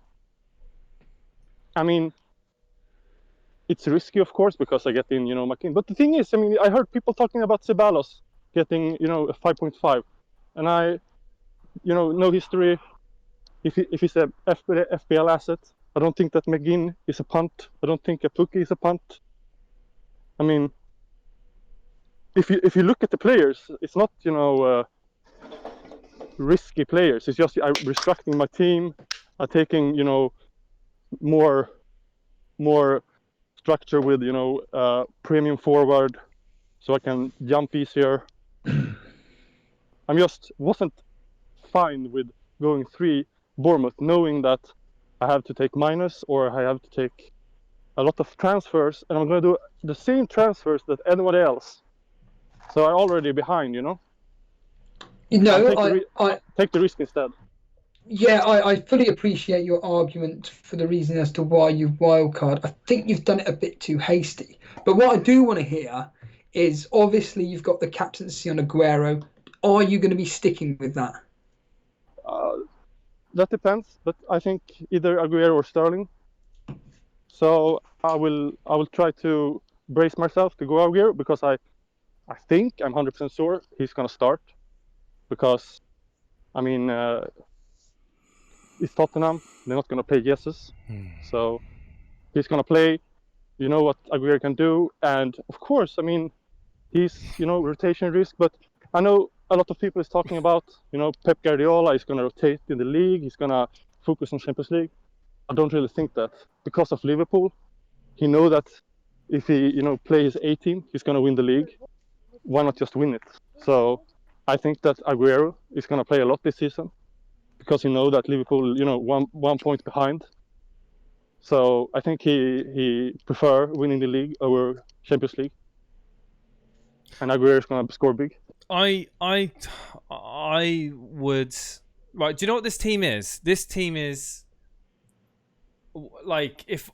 I mean, it's risky, of course, because I get in my king. But the thing is, I mean, I heard people talking about Ceballos getting a 5.5, and I no history. If he's a FPL asset, I don't think that McGinn is a punt. I don't think a Pookie is a punt. I mean, if you look at the players, it's not risky players. It's just I'm restructuring my team. I'm taking, more structure with, premium forward, so I can jump easier. I'm just wasn't fine with going 3 Bournemouth, knowing that I have to take minus or I have to take a lot of transfers, and I'm going to do the same transfers that anyone else. So I'm already behind, take the risk instead. Yeah, I fully appreciate your argument for the reason as to why you wildcard. I think you've done it a bit too hasty. But what I do want to hear is, obviously, you've got the captaincy on Aguero. Are you going to be sticking with that? That depends, but I think either Aguero or Sterling. So I will try to brace myself to go Aguero, because I think I'm 100% sure he's going to start, because it's Tottenham. They're not going to play Jesus. So he's going to play. You know what Aguero can do. And of course, he's, rotation risk. But I know a lot of people is talking about, Pep Guardiola is going to rotate in the league. He's going to focus on Champions League. I don't really think that. Because of Liverpool, he know that if he, play his A team, he's going to win the league. Why not just win it? So I think that Aguero is going to play a lot this season, because he know that Liverpool, one point behind. So I think he prefer winning the league over Champions League. And Aguero is going to score big. I would. Right, do you know what this team is? This team is like, if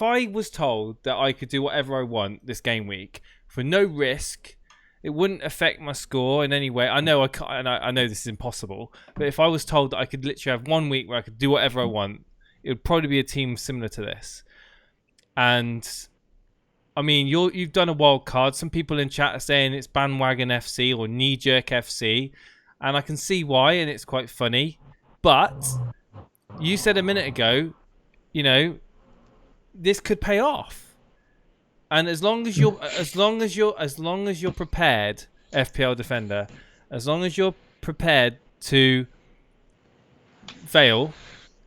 I was told that I could do whatever I want this game week for no risk, it wouldn't affect my score in any way. I know I can't, and I know this is impossible. But if I was told that I could literally have 1 week where I could do whatever I want, it would probably be a team similar to this. And you've done a wild card. Some people in chat are saying it's bandwagon FC or knee jerk FC, and I can see why, and it's quite funny. But you said a minute ago, this could pay off. And as long as you're prepared, FPL defender, as long as you're prepared to fail,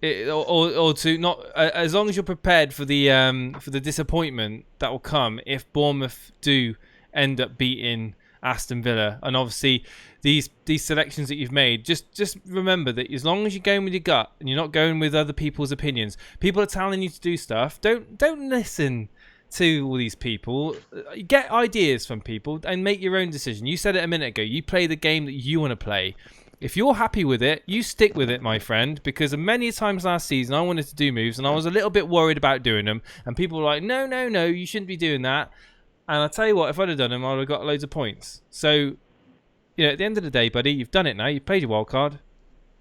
or to not, as long as you're prepared for the disappointment that will come if Bournemouth do end up beating Aston Villa, and obviously these selections that you've made, just remember that as long as you're going with your gut and you're not going with other people's opinions, people are telling you to do stuff. Don't listen to all these people. Get ideas from people and make your own decision. You said it a minute ago. You play the game that you want to play. If you're happy with it, you stick with it, my friend, because many times last season I wanted to do moves and I was a little bit worried about doing them, and people were like, no, you shouldn't be doing that. And I'll tell you what, if I'd have done them, I would have got loads of points. So, at the end of the day, buddy, you've done it now. You've played your wild card.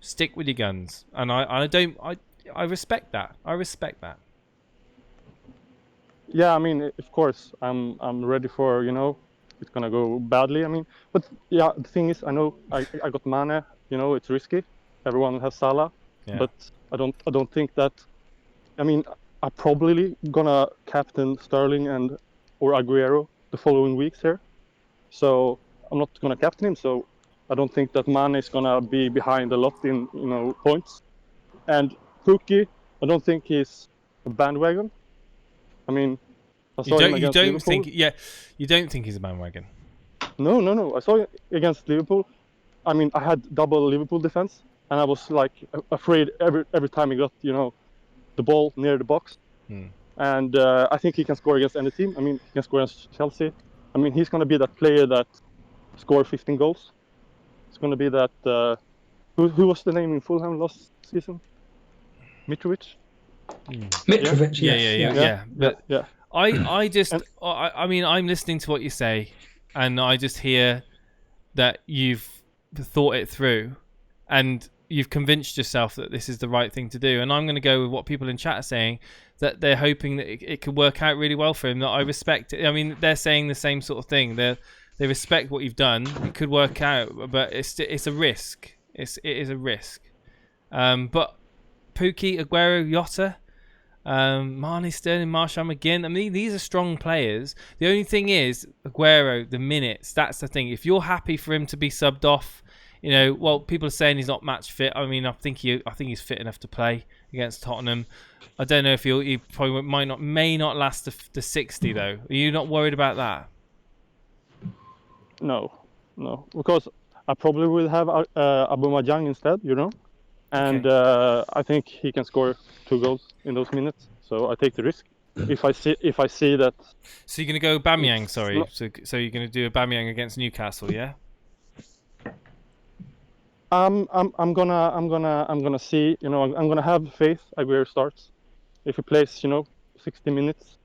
Stick with your guns. And I respect that. I respect that. Yeah, of course, I'm ready for, it's gonna go badly. But yeah, the thing is, I know I got Mane. It's risky. Everyone has Salah, but I don't think that. I'm probably gonna captain Sterling or Aguero the following weeks here, so I'm not gonna captain him. So I don't think that Mane is gonna be behind a lot in points. And Pukki, I don't think he's a bandwagon. You don't think he's a bandwagon? No. I saw him against Liverpool. I had double Liverpool defense, and I was like afraid every time he got the ball near the box. And I think he can score against any team. He can score against Chelsea. He's going to be that player that scored 15 goals. It's going to be that. Who was the name in Fulham last season? Mitrovic. Mitrovic. Yeah. But yeah. I'm listening to what you say, and I just hear that you've thought it through and you've convinced yourself that this is the right thing to do. And I'm going to go with what people in chat are saying, that they're hoping that it could work out really well for him. That I respect it. They're saying the same sort of thing. They respect what you've done. It could work out, but it's a risk. It is a risk. But Pukki, Aguero, Jota, Mane, Sterling, Martial, McGinn. These are strong players. The only thing is, Aguero, the minutes. That's the thing. If you're happy for him to be subbed off You know, well, people are saying he's not match fit. I mean, I think he's fit enough to play against Tottenham. I don't know if he probably may not last the 60 though. Are you not worried about that? No, because I probably will have Aubameyang instead, you know, and Okay. I think he can score 2 goals in those minutes. So I take the risk if I see that. So you're gonna go Aubameyang, sorry. So you're gonna do Aubameyang against Newcastle, yeah? I'm gonna see, you know, I'm gonna have faith Aguero starts. If he plays, you know, 60 minutes,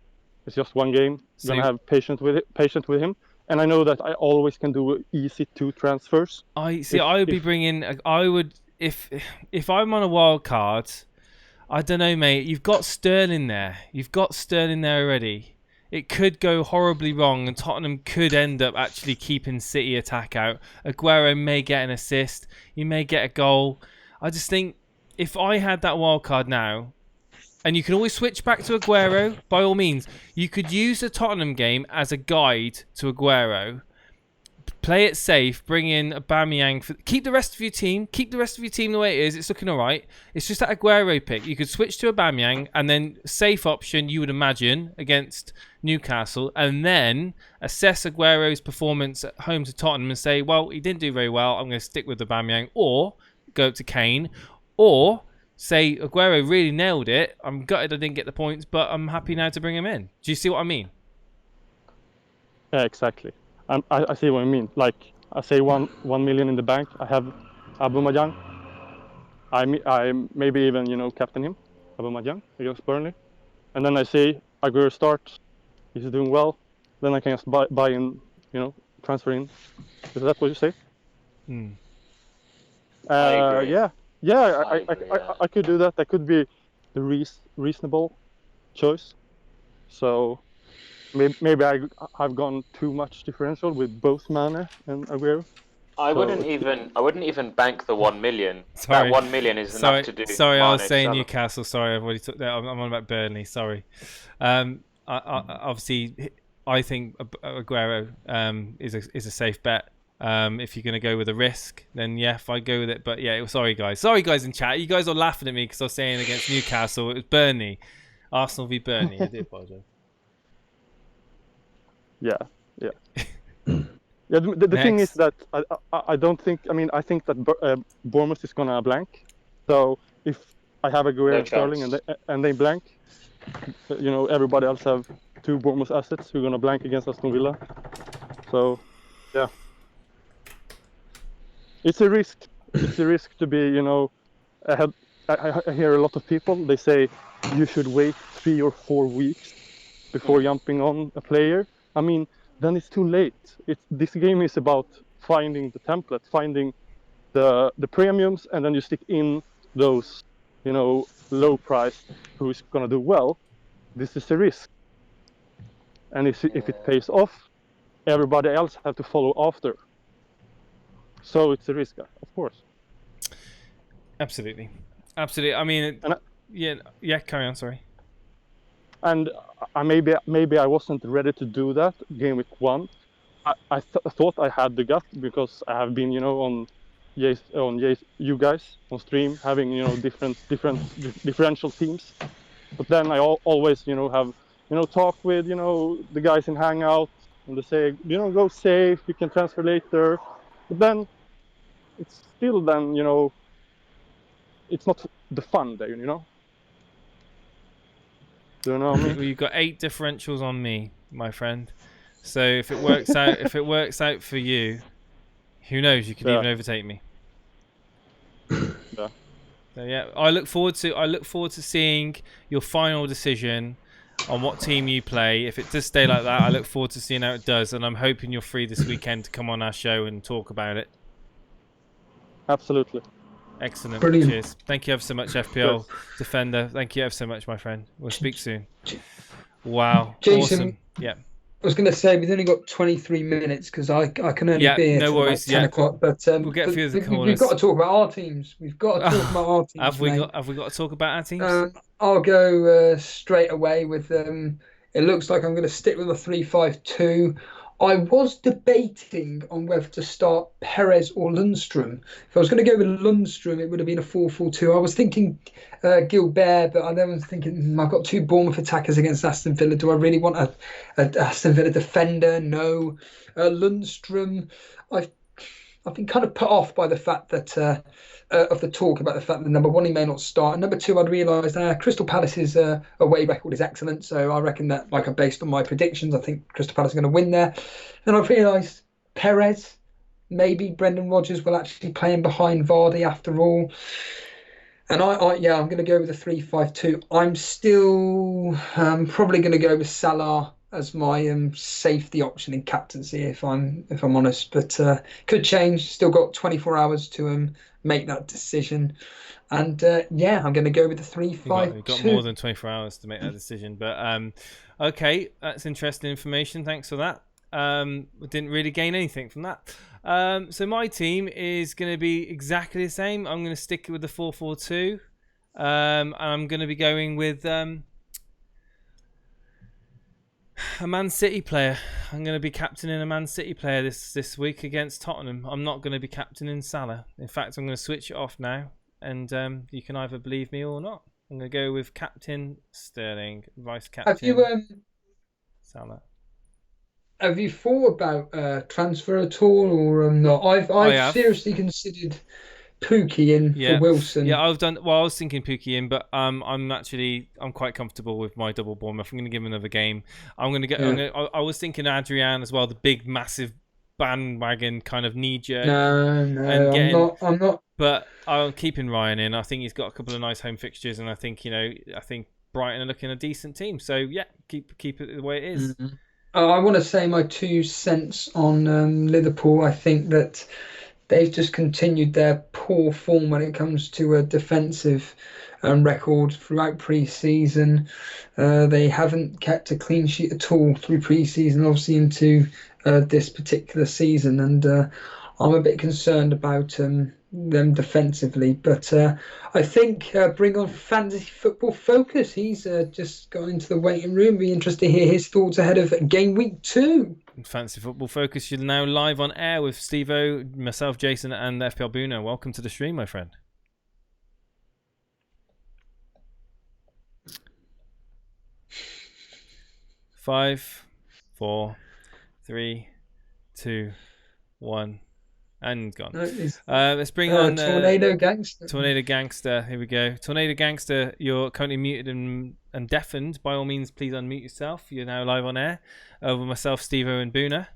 it's just one game. I'm gonna have patience with him, and I know that I always can do easy 2 transfers. I would be bringing. I would if I'm on a wild card. I don't know, mate. You've got Sterling there. You've got Sterling there already. It could go horribly wrong, and Tottenham could end up actually keeping City attack out. Aguero may get an assist. You may get a goal. I just think if I had that wild card now, and you can always switch back to Aguero, by all means, you could use the Tottenham game as a guide to Aguero. Play it safe. Bring in Aubameyang. Keep the rest of your team. Keep the rest of your team the way it is. It's looking all right. It's just that Aguero pick. You could switch to Aubameyang and then safe option, you would imagine, against Newcastle, and then assess Aguero's performance at home to Tottenham and say, well, he didn't do very well. I'm going to stick with Aubameyang, or go to Kane, or say Aguero really nailed it. I'm gutted I didn't get the points, but I'm happy now to bring him in. Do you see what I mean? Yeah, exactly. I see what you mean. Like, I say 1 million in the bank. I have Aubameyang. I maybe even, you know, captain him, Aubameyang against Burnley, and then I say Aguero start. He's doing well. Then I can just buy in, you know, transfer in. Is that what you say? I agree. Yeah. I could do that. That could be the reasonable choice. So. Maybe I've gone too much differential with both Mane and Aguero. I wouldn't even bank the 1 million. Sorry. That 1 million is enough to do. Sorry, I was Mane, saying Salah. Newcastle. Sorry, I've already took that. I'm on about Burnley. Sorry. Obviously, I think Aguero is a safe bet. If you're going to go with a risk, then yeah, if I go with it. But yeah, sorry guys in chat. You guys are laughing at me because I was saying against Newcastle. It was Burnley, Arsenal v Burnley. I do apologise. Yeah. The thing is that I don't think. I mean, I think that Bournemouth is gonna blank. So if I have Aguero, Sterling, and they blank, you know, everybody else have 2 Bournemouth assets who are gonna blank against Aston Villa. So yeah, it's a risk. It's a risk to be, you know, ahead. I hear a lot of people. They say you should wait 3 or 4 weeks before jumping on a player. I mean, then it's too late. This game is about finding the template, finding the premiums, and then you stick in those, you know, low price who is gonna do well. This is a risk, and if it pays off, everybody else have to follow after. So it's a risk, of course. Absolutely. I mean, yeah. Carry on. Sorry. And maybe I wasn't ready to do that game week 1. I thought I had the gut because I have been, you know, on you guys on stream having, you know, different differential teams. But then I always, you know, have, you know, talk with, you know, the guys in Hangout, and they say, you know, go safe, you can transfer later. But then it's still then, you know, it's not the fun there, you know. Do you know what I mean? Well, you've got 8 differentials on me, my friend. So if it works out, for you, who knows? You could even overtake me. Yeah. So yeah, I look forward to seeing your final decision on what team you play. If it does stay like that, I look forward to seeing how it does, and I'm hoping you're free this weekend to come on our show and talk about it. Absolutely. Excellent. Brilliant. Cheers. Thank you ever so much, FPL Defender. Thank you ever so much, my friend. We'll speak soon. Wow. Jason, awesome. Yeah. I was going to say we've only got 23 minutes because I can only be here till like 10 o'clock. But we'll get through the corners. We've got to talk about our teams. We've got to talk about our teams. Have we got to talk about our teams? I'll go straight away with. It looks like I'm going to stick with a 3-5-2. I was debating on whether to start Perez or Lundstrom. If I was going to go with Lundstrom, it would have been a 4-4-2. I was thinking Gilbert, but I then was thinking I've got two Bournemouth attackers against Aston Villa. Do I really want a Aston Villa defender? No. Lundstrom, I've been kind of put off by the fact that of the talk about the fact that number one, he may not start, and number two, I'd realised Crystal Palace's away record is excellent, so I reckon that, based on my predictions, I think Crystal Palace are going to win there. And I've realised Perez, maybe Brendan Rodgers will actually play him behind Vardy after all. And I'm going to go with a 3-5-2. I'm still probably going to go with Salah as my safety option in captaincy, if I'm honest, but could change. Still got 24 hours to make that decision, and I'm going to go with the 3-5-2. You've got more than 24 hours to make that decision, but okay, that's interesting information. Thanks for that. Didn't really gain anything from that. So my team is going to be exactly the same. I'm going to stick with the 4-4-2, and I'm going to be going with a Man City player. I'm going to be captaining a Man City player this week against Tottenham. I'm not going to be captaining Salah. In fact, I'm going to switch it off now, and you can either believe me or not. I'm going to go with Captain Sterling, Vice Captain Have you Salah. Have you thought about transfer at all, or not? I've seriously considered Pookie in for Wilson. Yeah, I've done. Well, I was thinking Pookie in, but I'm quite comfortable with my double Bournemouth. I'm going to give him another game. I'm going to get. Yeah. I was thinking Adrian as well, the big, massive bandwagon kind of knee jerk. No, I'm not. But I'm keeping Ryan in. I think he's got a couple of nice home fixtures, and I think Brighton are looking a decent team. So yeah, keep it the way it is. Mm-hmm. I want to say my 2 cents on Liverpool. I think that they've just continued their poor form when it comes to a defensive record throughout pre-season. They haven't kept a clean sheet at all through pre-season, obviously into this particular season, and I'm a bit concerned about them defensively. But I think bring on Fantasy Football Focus. He's just gone into the waiting room. Be interested to hear his thoughts ahead of Gameweek 2. Fantasy Football Focus, you're now live on air with Steve-O, myself, Jason, and FPL Bruno. Welcome to the stream, my friend. Five, 4, 3, 2, 1, and gone. Let's bring on Tornado Gangster. Tornado Gangster. Here we go. Tornado Gangster, you're currently muted and deafened. By all means, please unmute yourself. You're now live on air with myself, Steve-O, and Boona.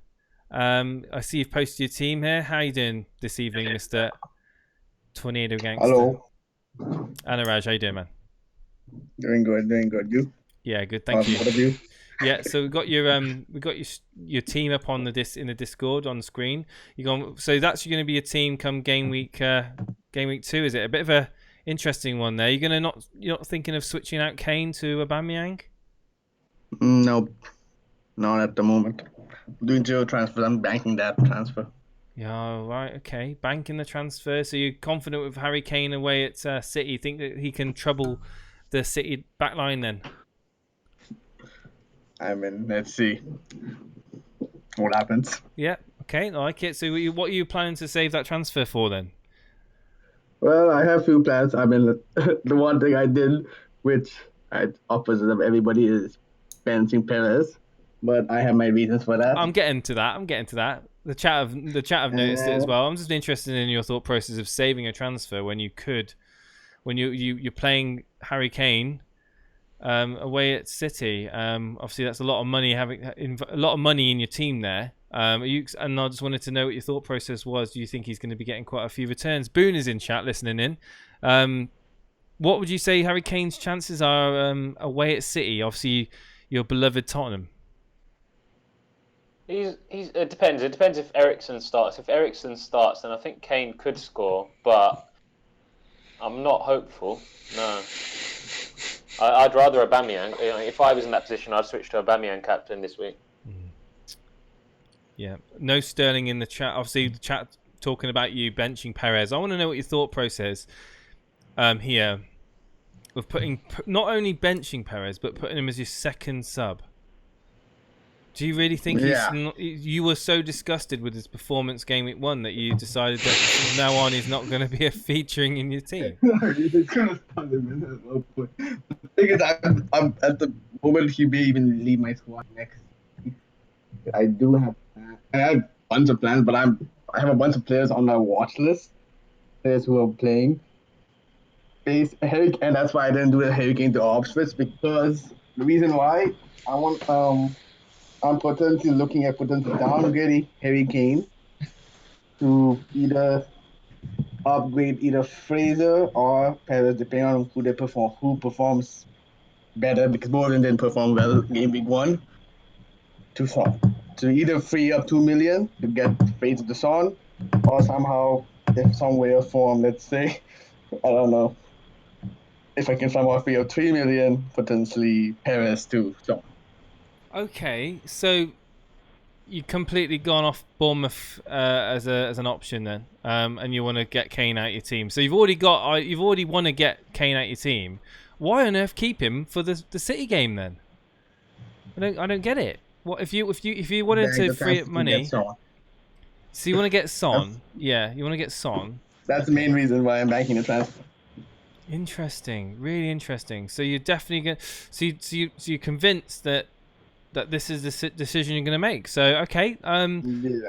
I see you've posted your team here. How are you doing this evening, Mr. Tornado Gangster? Hello. Anuraj, how you doing, man? Doing good. You? Yeah, good. Thank you. What of you? Yeah, so we got your team up on in the Discord on screen. So that's going to be your team come game week 2. Is it a bit of a interesting one there? You're not thinking of switching out Kane to Aubameyang? No, not at the moment. I'm doing 0 transfers. I'm banking that transfer. Yeah, right. Okay, banking the transfer. So you're confident with Harry Kane away at City? You think that he can trouble the City backline then? I mean, let's see what happens. Yeah, okay, I like it. So what are you planning to save that transfer for then? Well, I have a few plans. I mean, the one thing I did, which opposite of everybody, is benching Perez. But I have my reasons for that. I'm getting to that. The chat have noticed it as well. I'm just interested in your thought process of saving a transfer when you're playing Harry Kane away at City. Obviously, that's a lot of money in your team there. And I just wanted to know what your thought process was. Do you think he's going to be getting quite a few returns? Boone is in chat listening in. What would you say Harry Kane's chances are away at City? Obviously, your beloved Tottenham. It depends. It depends if Eriksen starts. If Eriksen starts, then I think Kane could score, but I'm not hopeful. No. I'd rather Aubameyang. If I was in that position, I'd switch to Aubameyang captain this week. Yeah. No Sterling in the chat. Obviously, the chat talking about you benching Perez. I want to know what your thought process here of putting not only benching Perez but putting him as your second sub. Do you really think you were so disgusted with his performance game week 1 that you decided that from now on he's not going to be featuring in your team? The thing is, I'm at the moment he may even leave my squad next week. I do have I have a bunch of plans, but I have a bunch of players on my watch list. Players who are playing. And that's why I didn't do a Hurricane to Orb switch, because the reason why I'm potentially looking at downgrading Hurricane to either upgrade either Fraser or Perez, depending on who performs better, because both of them didn't perform well game week 1 to Son. To either free up 2 million to get Fraser to Son, or somehow, if some way or form, let's say, I don't know, if I can somehow free up 3 million, potentially Perez to Son. Okay, so you completely gone off Bournemouth as an option then, and you want to get Kane out your team. So you've already want to get Kane out your team. Why on earth keep him for the City game then? I don't get it. What if you wanted to free up money? So you want to get Son? Yeah, you want to get Son. That's the main reason why I'm banking the transfer. Interesting, really interesting. So you're definitely going. So you're convinced that this is the decision you're going to make. So, okay.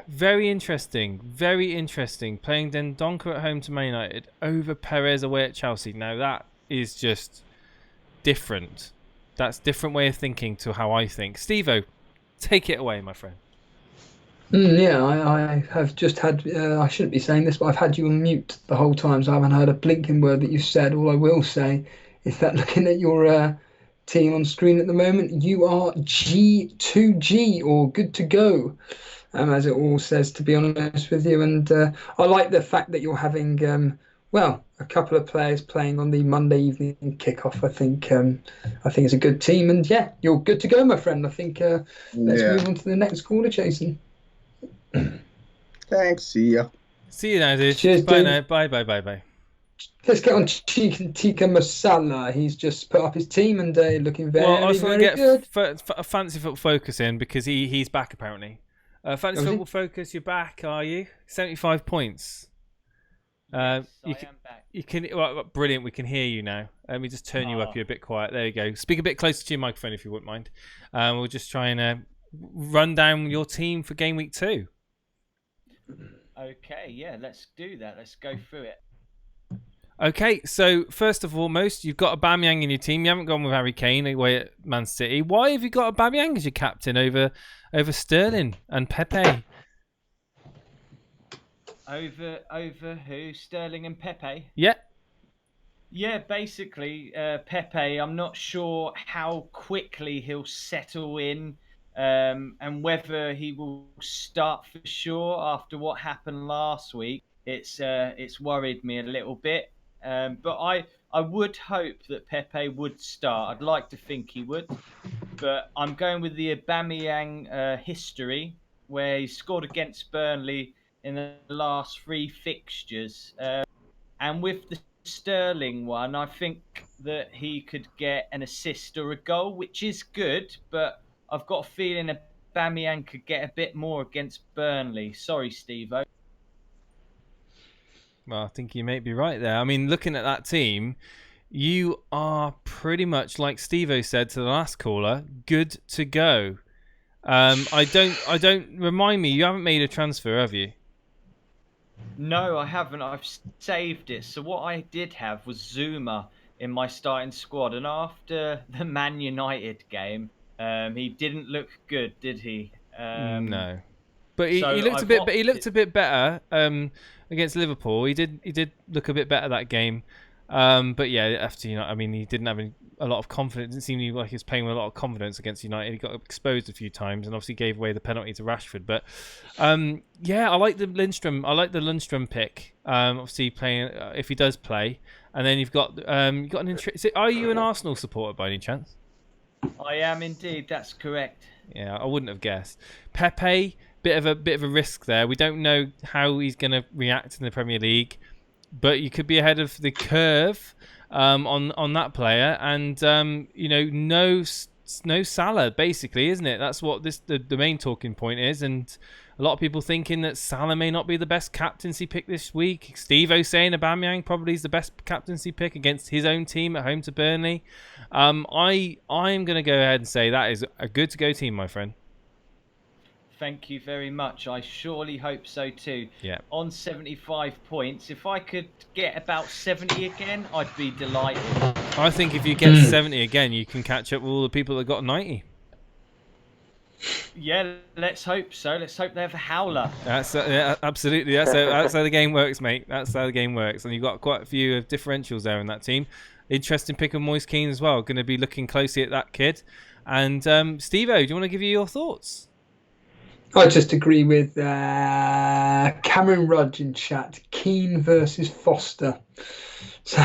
Very interesting. Very interesting. Playing Dendoncker at home to Man United over Perez away at Chelsea. Now, that is just different. That's a different way of thinking to how I think. Steve-O, take it away, my friend. I have just had, I shouldn't be saying this, but I've had you on mute the whole time, so I haven't heard a blinking word that you said. All I will say is that looking at your team on screen at the moment, you are G2G, or good to go, as it all says, to be honest with you. And I like the fact that you're having a couple of players playing on the Monday evening kickoff. I think it's a good team, and yeah, you're good to go, my friend. I think let's move on to the next caller, Jason. Thanks, see ya now, dude. Cheers, bye dude. now. Bye. Let's get on Tikka Masala. He's just put up his team and looking very, I was very going to good. get a Fantasy Football Focus in because he's back apparently. Fantasy Football Focus, you're back, are you? 75 points. Yes, I am back. You can. Well, brilliant. We can hear you now. Let me just turn you up. You're a bit quiet. There you go. Speak a bit closer to your microphone if you wouldn't mind. We'll just try and run down your team for game week 2. Okay, yeah, let's do that. Let's go through it. Okay, so first of all, you've got Aubameyang in your team. You haven't gone with Harry Kane away at Man City. Why have you got Aubameyang as your captain over Sterling and Pepe? Over who? Sterling and Pepe? Yeah. Yeah, basically, Pepe, I'm not sure how quickly he'll settle in and whether he will start for sure after what happened last week. It's worried me a little bit. But I would hope that Pepe would start. I'd like to think he would. But I'm going with the Aubameyang history, where he scored against Burnley in the last 3 fixtures. And with the Sterling one, I think that he could get an assist or a goal, which is good. But I've got a feeling Aubameyang could get a bit more against Burnley. Sorry, Steve-O. Well, I think you may be right there. I mean, looking at that team, you are pretty much, like Steve-O said to the last caller, good to go. I don't remind me, you haven't made a transfer, have you? No, I haven't. I've saved it. So what I did have was Zuma in my starting squad, and after the Man United game, he didn't look good, did he? No, but he looked a bit. But he looked a bit better against Liverpool. He did look a bit better that game. But yeah, after I mean, he didn't have a lot of confidence. It didn't seem like he was playing with a lot of confidence against United. He got exposed a few times and obviously gave away the penalty to Rashford. But yeah, I like the Lindstrom. I like the Lindstrom pick. Obviously playing if he does play, and then you've got an interest. Are you an Arsenal supporter by any chance? I am indeed. That's correct. Yeah, I wouldn't have guessed. Pepe, bit of a risk there. We don't know how he's going to react in the Premier League, but you could be ahead of the curve on that player. And no no Salah, basically, isn't it? That's what the main talking point is, and a lot of people thinking that Salah may not be the best captaincy pick this week. Steve-O saying Aubameyang probably is the best captaincy pick against his own team at home to Burnley. I'm going to go ahead and say that is a good to go team, my friend. Thank you very much. I surely hope so too. Yeah. On 75 points, if I could get about 70 again, I'd be delighted. I think if you get 70 again, you can catch up with all the people that got 90. Yeah, let's hope so. Let's hope they have a howler. That's absolutely. That's how the game works, mate. That's how the game works. And you've got quite a few differentials there in that team. Interesting pick of Moise Kean as well. Going to be looking closely at that kid. And Steve-O, do you want to give you your thoughts? I just agree with Cameron Rudge in chat. Keane versus Foster. So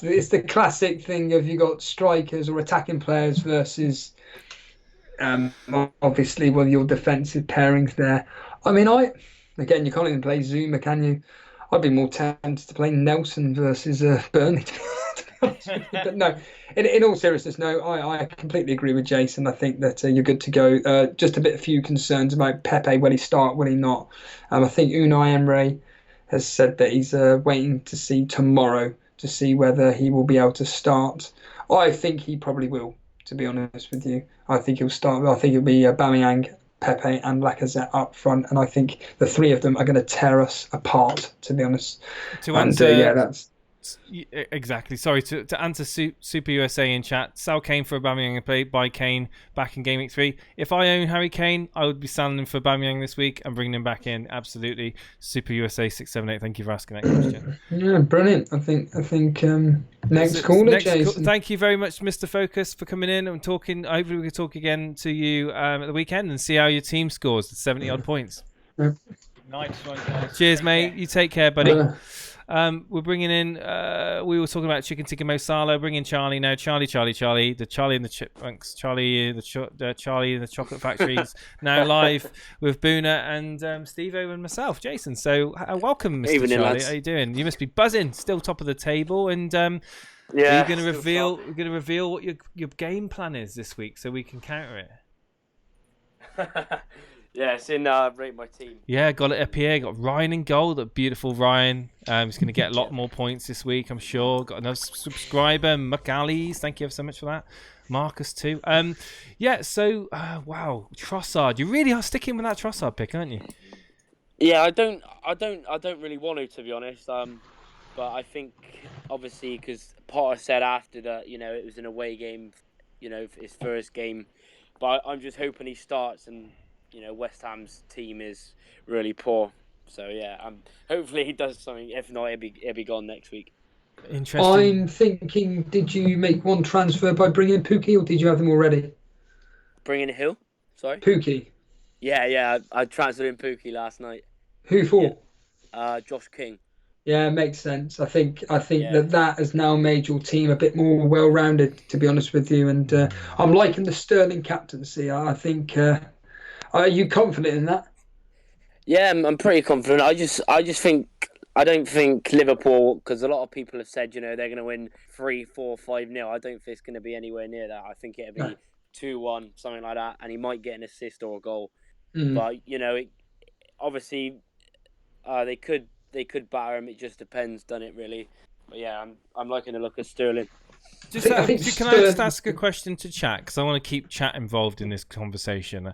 it's the classic thing of you got strikers or attacking players versus obviously your defensive pairings there. I mean, again, you can't even play Zuma, can you? I'd be more tempted to play Nelson versus Burnley. But no, in all seriousness, no, I completely agree with Jason. I think that you're good to go. Just a few concerns about Pepe. Will he start? Will he not? I think Unai Emery has said that he's waiting to see tomorrow to see whether he will be able to start. I think he probably will, to be honest with you. I think he'll start. I think it'll be Aubameyang, Pepe and Lacazette up front, and I think the three of them are going to tear us apart, to be honest. That's... Exactly. Sorry, to answer Super USA in chat, sell Kane for Aubameyang and play by Kane back in Gameweek 3. If I own Harry Kane, I would be selling him for Aubameyang this week and bringing him back in. Absolutely. Super USA 678. Thank you for asking that question. Yeah, brilliant. I think next caller, Jason. Thank you very much, Mr. Focus, for coming in and talking. Hopefully we can talk again to you at the weekend and see how your team scores the 70 odd points. Yeah. Nice one, guys. Cheers, mate. You take care, buddy. We're bringing in, we were talking about Chicken Tikka Mo Salah, bringing Charlie now. Charlie, the Charlie and the Chipmunks, Charlie and the Chocolate Factories, now live with Boona and Steve-O and myself, Jason. So welcome, Mr. Evening, Charlie. lads. How you doing? You must be buzzing, still top of the table. And yeah, we're going to reveal what your game plan is this week so we can counter it. Yeah, it's in Rate My Team. Yeah, got it up here. Got Ryan in goal. That beautiful Ryan. He's going to get a lot more points this week, I'm sure. Got another subscriber, McAllies. Thank you ever so much for that. Marcus too. Yeah. So wow, Trossard. You really are sticking with that Trossard pick, aren't you? Yeah, I don't really want to be honest. But I think obviously because Potter said after that, it was an away game, his first game. But I'm just hoping he starts and. West Ham's team is really poor. So, yeah, hopefully he does something. If not, he'll be gone next week. Interesting. I'm thinking, did you make one transfer by bringing in Pookie, or did you have them already? Bringing in who? Sorry? Pookie. Yeah, I transferred in Pookie last night. Who for? Yeah. Josh King. Yeah, it makes sense. I think that has now made your team a bit more well-rounded, to be honest with you. And I'm liking the Sterling captaincy. I think... are you confident in that? Yeah, I'm pretty confident. I just think I don't think Liverpool, because a lot of people have said they're going to win 3-4, 5-0. I don't think it's going to be anywhere near that. I think it'll be 2-1, something like that, and he might get an assist or a goal. But obviously they could batter him. It just depends, doesn't it? Really. But yeah, I'm liking the look of Sterling. Can I just ask a question to chat, because I want to keep chat involved in this conversation.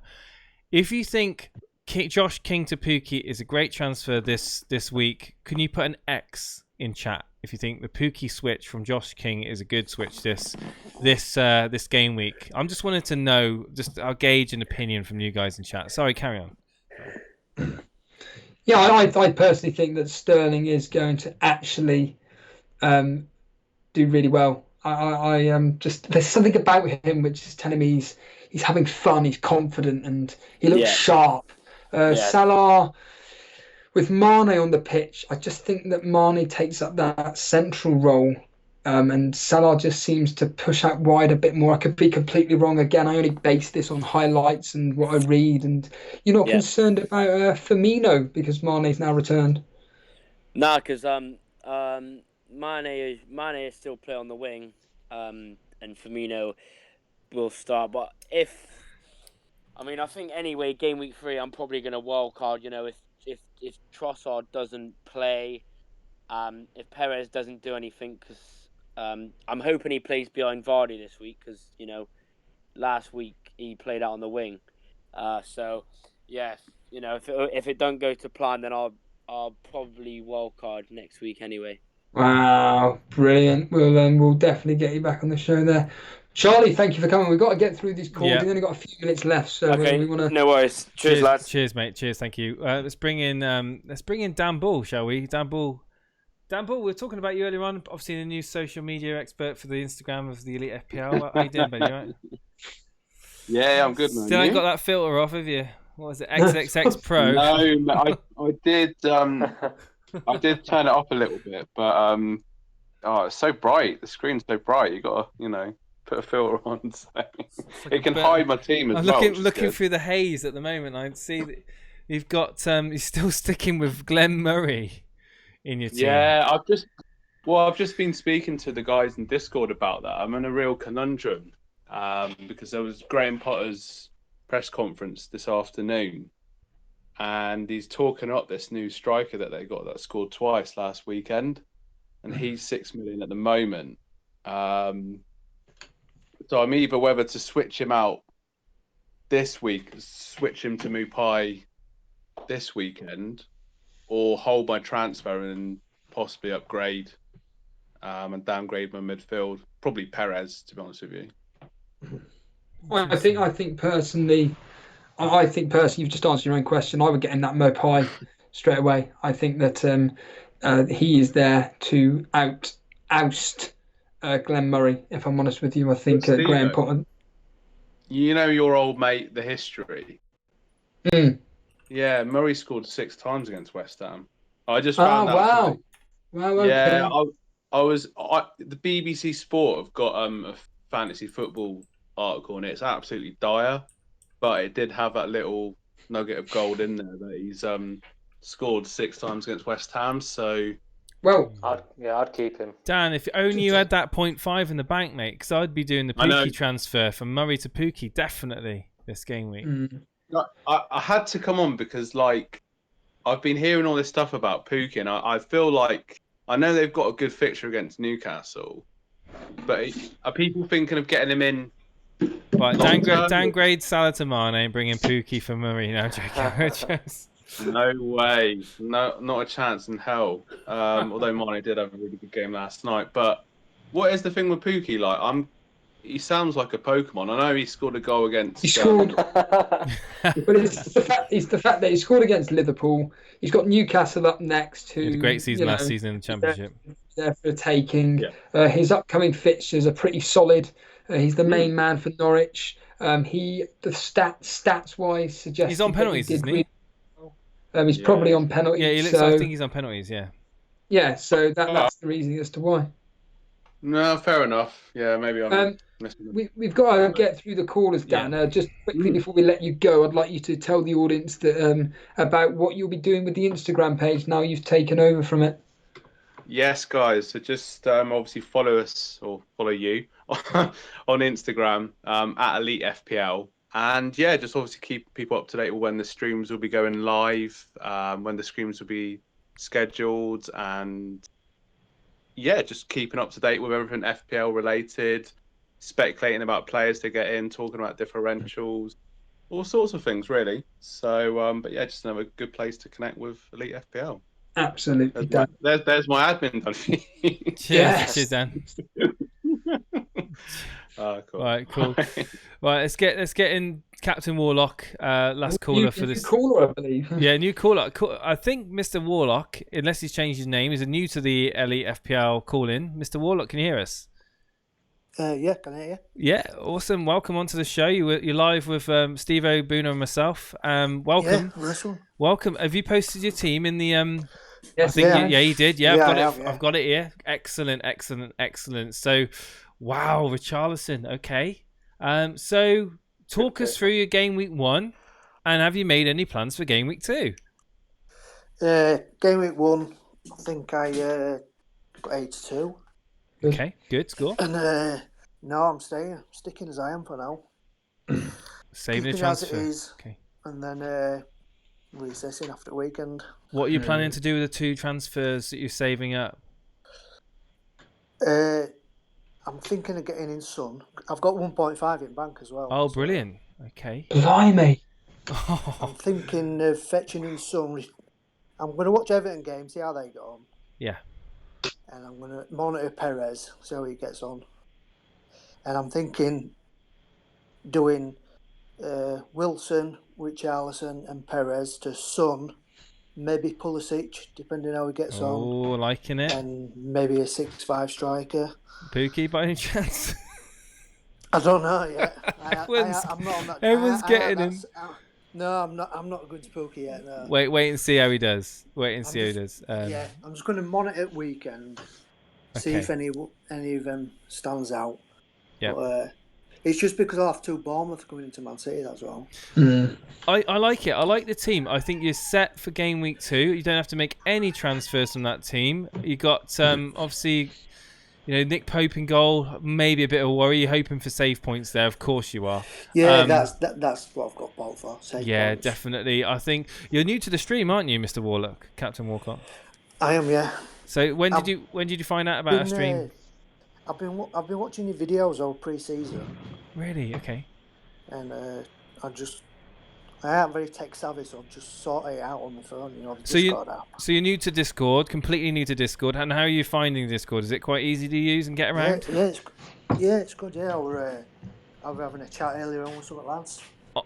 If you think Josh King to Pookie is a great transfer this week, can you put an X in chat if you think the Pookie switch from Josh King is a good switch this game week? I'm just wanting to know, I'll gauge an opinion from you guys in chat. Sorry, carry on. Yeah, I personally think that Sterling is going to actually do really well. I just there's something about him which is telling me he's having fun, he's confident, and he looks sharp. Salah with Mane on the pitch, I just think that Mane takes up that central role, and Salah just seems to push out wide a bit more. I could be completely wrong. Again, I only base this on highlights and what I read. And you're not concerned about Firmino because Mane's now returned? Nah, because Mane is still play on the wing, and Firmino will start. But I think anyway, game week 3, I'm probably going to wildcard. If Trossard doesn't play, if Perez doesn't do anything, because I'm hoping he plays behind Vardy this week, because last week he played out on the wing. So yeah, if it don't go to plan, then I'll probably wildcard next week anyway. Wow, brilliant. We'll definitely get you back on the show there. Charlie, thank you for coming. We've got to get through these calls. Yeah. We've only got a few minutes left, so Okay, we want to. no worries. Cheers, lads. Cheers, mate. Cheers, thank you. Let's bring in Dan Bull, shall we? Dan Bull, we were talking about you earlier on. Obviously, the new social media expert for the Instagram of the Elite FPL. How you doing, buddy? You all right? Yeah, I'm good, man. Still ain't got that filter off, have you? What was it? XXX Pro? No, I did. I did turn it off a little bit, but it's so bright. The screen's so bright. You got to, put a filter on, so it can hide my team as well. I'm looking through the haze at the moment. I see that you've got. You're still sticking with Glenn Murray in your team. Yeah, I've just been speaking to the guys in Discord about that. I'm in a real conundrum because there was Graham Potter's press conference this afternoon, and he's talking up this new striker that they got that scored twice last weekend, and he's 6 million at the moment. So I'm either whether to switch him out this week, switch him to Mupai this weekend, or hold my transfer and possibly upgrade and downgrade my midfield. Probably Perez, to be honest with you. Well, I think personally, you've just answered your own question. I would get in that Mopai straight away. I think that he is there to oust Glenn Murray. If I'm honest with you, I think Graham Potter. You know your old mate, the history. Yeah, Murray scored 6 times against West Ham. I just found that. Wow! Wow! Okay. Yeah, the BBC Sport have got a fantasy football article, and it's absolutely dire. But it did have that little nugget of gold in there that he's scored 6 times against West Ham. So, well, I'd keep him. Dan, if only you had that 0.5 in the bank, mate, because I'd be doing the Pookie transfer from Murray to Pookie definitely this game week. I had to come on because, I've been hearing all this stuff about Pookie, and I feel like I know they've got a good fixture against Newcastle, but are people thinking of getting him in? Right, downgrade Salah to Mane and bring in Pookie for Murray. No, No way. No, not a chance in hell. Although Mane did have a really good game last night. But what is the thing with Pookie? He sounds like a Pokemon. I know he scored a goal against. He scored, but it's the fact that he scored against Liverpool. He's got Newcastle up next. He had a great season last season in the Championship. There for taking. Yeah. His upcoming fixtures are pretty solid. He's the main man for Norwich. The stats wise suggest he's on penalties, isn't he? He's probably on penalties. Yeah, he looks. I think he's on penalties. Yeah. Yeah, so that's the reason as to why. No, fair enough. Yeah, maybe I'm. We've got to get through the callers, Dan. Just quickly before we let you go, I'd like you to tell the audience that about what you'll be doing with the Instagram page now you've taken over from it. Yes, guys. So just obviously follow us or follow you on Instagram at Elite FPL. And yeah, just obviously keep people up to date with when the streams will be going live, when the streams will be scheduled, and yeah, just keeping up to date with everything FPL related, speculating about players to get in, talking about differentials, all sorts of things really. So, but yeah, just another good place to connect with Elite FPL. Absolutely. There's my admin done for you. Cheers, Dan. Cool. All right, cool. Right, let's get in Captain Warlock, last caller for this. New caller, I believe. Yeah, new caller. I think Mr. Warlock, unless he's changed his name, is new to the Elite FPL call-in. Mr. Warlock, can you hear us? Yeah, can I hear you? Yeah, awesome. Welcome onto the show. You're live with Steve O'Booner and myself. Welcome. Yeah, wrestle. Welcome. Have you posted your team in the Yes, I think you did. Yeah, I've got it here. Excellent. So, wow, Richarlison. Okay. So talk us through your game week 1, and have you made any plans for game week 2? Game week 1, I think I got 82. Okay, good score. And No, I'm sticking as I am for now. Saving a Keeping transfer. as it is, Okay. and then recessing after the weekend. What are you planning to do with the 2 transfers that you're saving up? I'm thinking of getting in Son. I've got 1.5 in bank as well. Oh, brilliant. Okay. Blimey. I'm thinking of fetching in Son. I'm going to watch Everton game, see how they go on. Yeah. And I'm going to monitor Perez, see how he gets on. And I'm thinking doing Wilson, Richarlison and Perez to Son, maybe Pulisic, depending how he gets on. Oh, liking it. And maybe a 6-5 striker. Pookie by any chance? I don't know yet. I'm not on that. Everyone's getting in. No, I'm not. I'm not going to Pookie yet. No. Wait and see how he does. I'm I'm just going to monitor it weekend, see if any of them stands out. Yeah. It's just because I have 2 Bournemouth coming into Man City. That's all. I like it. I like the team. I think you're set for game week 2. You don't have to make any transfers from that team. You got obviously, Nick Pope in goal. Maybe a bit of a worry. You're hoping for save points there. Of course you are. Yeah, that's what I've got bought for. Save points. Definitely. I think you're new to the stream, aren't you, Mr. Warlock, Captain Walcott? I am. Yeah. So when did you find out about our stream? I've been watching your videos all pre-season. Really? Okay. And I am very tech savvy, so I've just sorted it out on the phone. The Discord app. So you're new to Discord, completely new to Discord. And how are you finding Discord? Is it quite easy to use and get around? Yeah, it's good. Yeah, I was having a chat earlier on with some lads.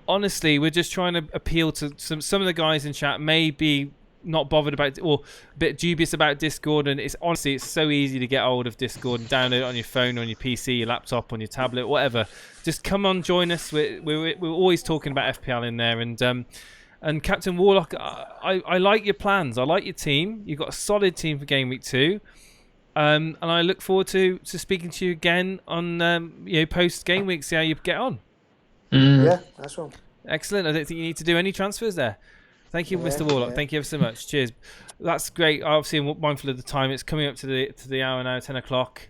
Honestly, we're just trying to appeal to some of the guys in chat. Maybe not bothered about or a bit dubious about Discord, and it's so easy to get hold of Discord and download it on your phone, on your PC, your laptop, on your tablet, whatever. Just come on, join us. We're always talking about FPL in there, and Captain Warlock, I like your plans. I like your team. You've got a solid team for game week 2, and I look forward to speaking to you again on post game week. See how you get on. Yeah, that's one. Excellent. I don't think you need to do any transfers there. Thank you, Mr. Warlock. Yeah. Thank you ever so much. Cheers. That's great. Obviously, I'm mindful of the time. It's coming up to the hour now, 10 o'clock.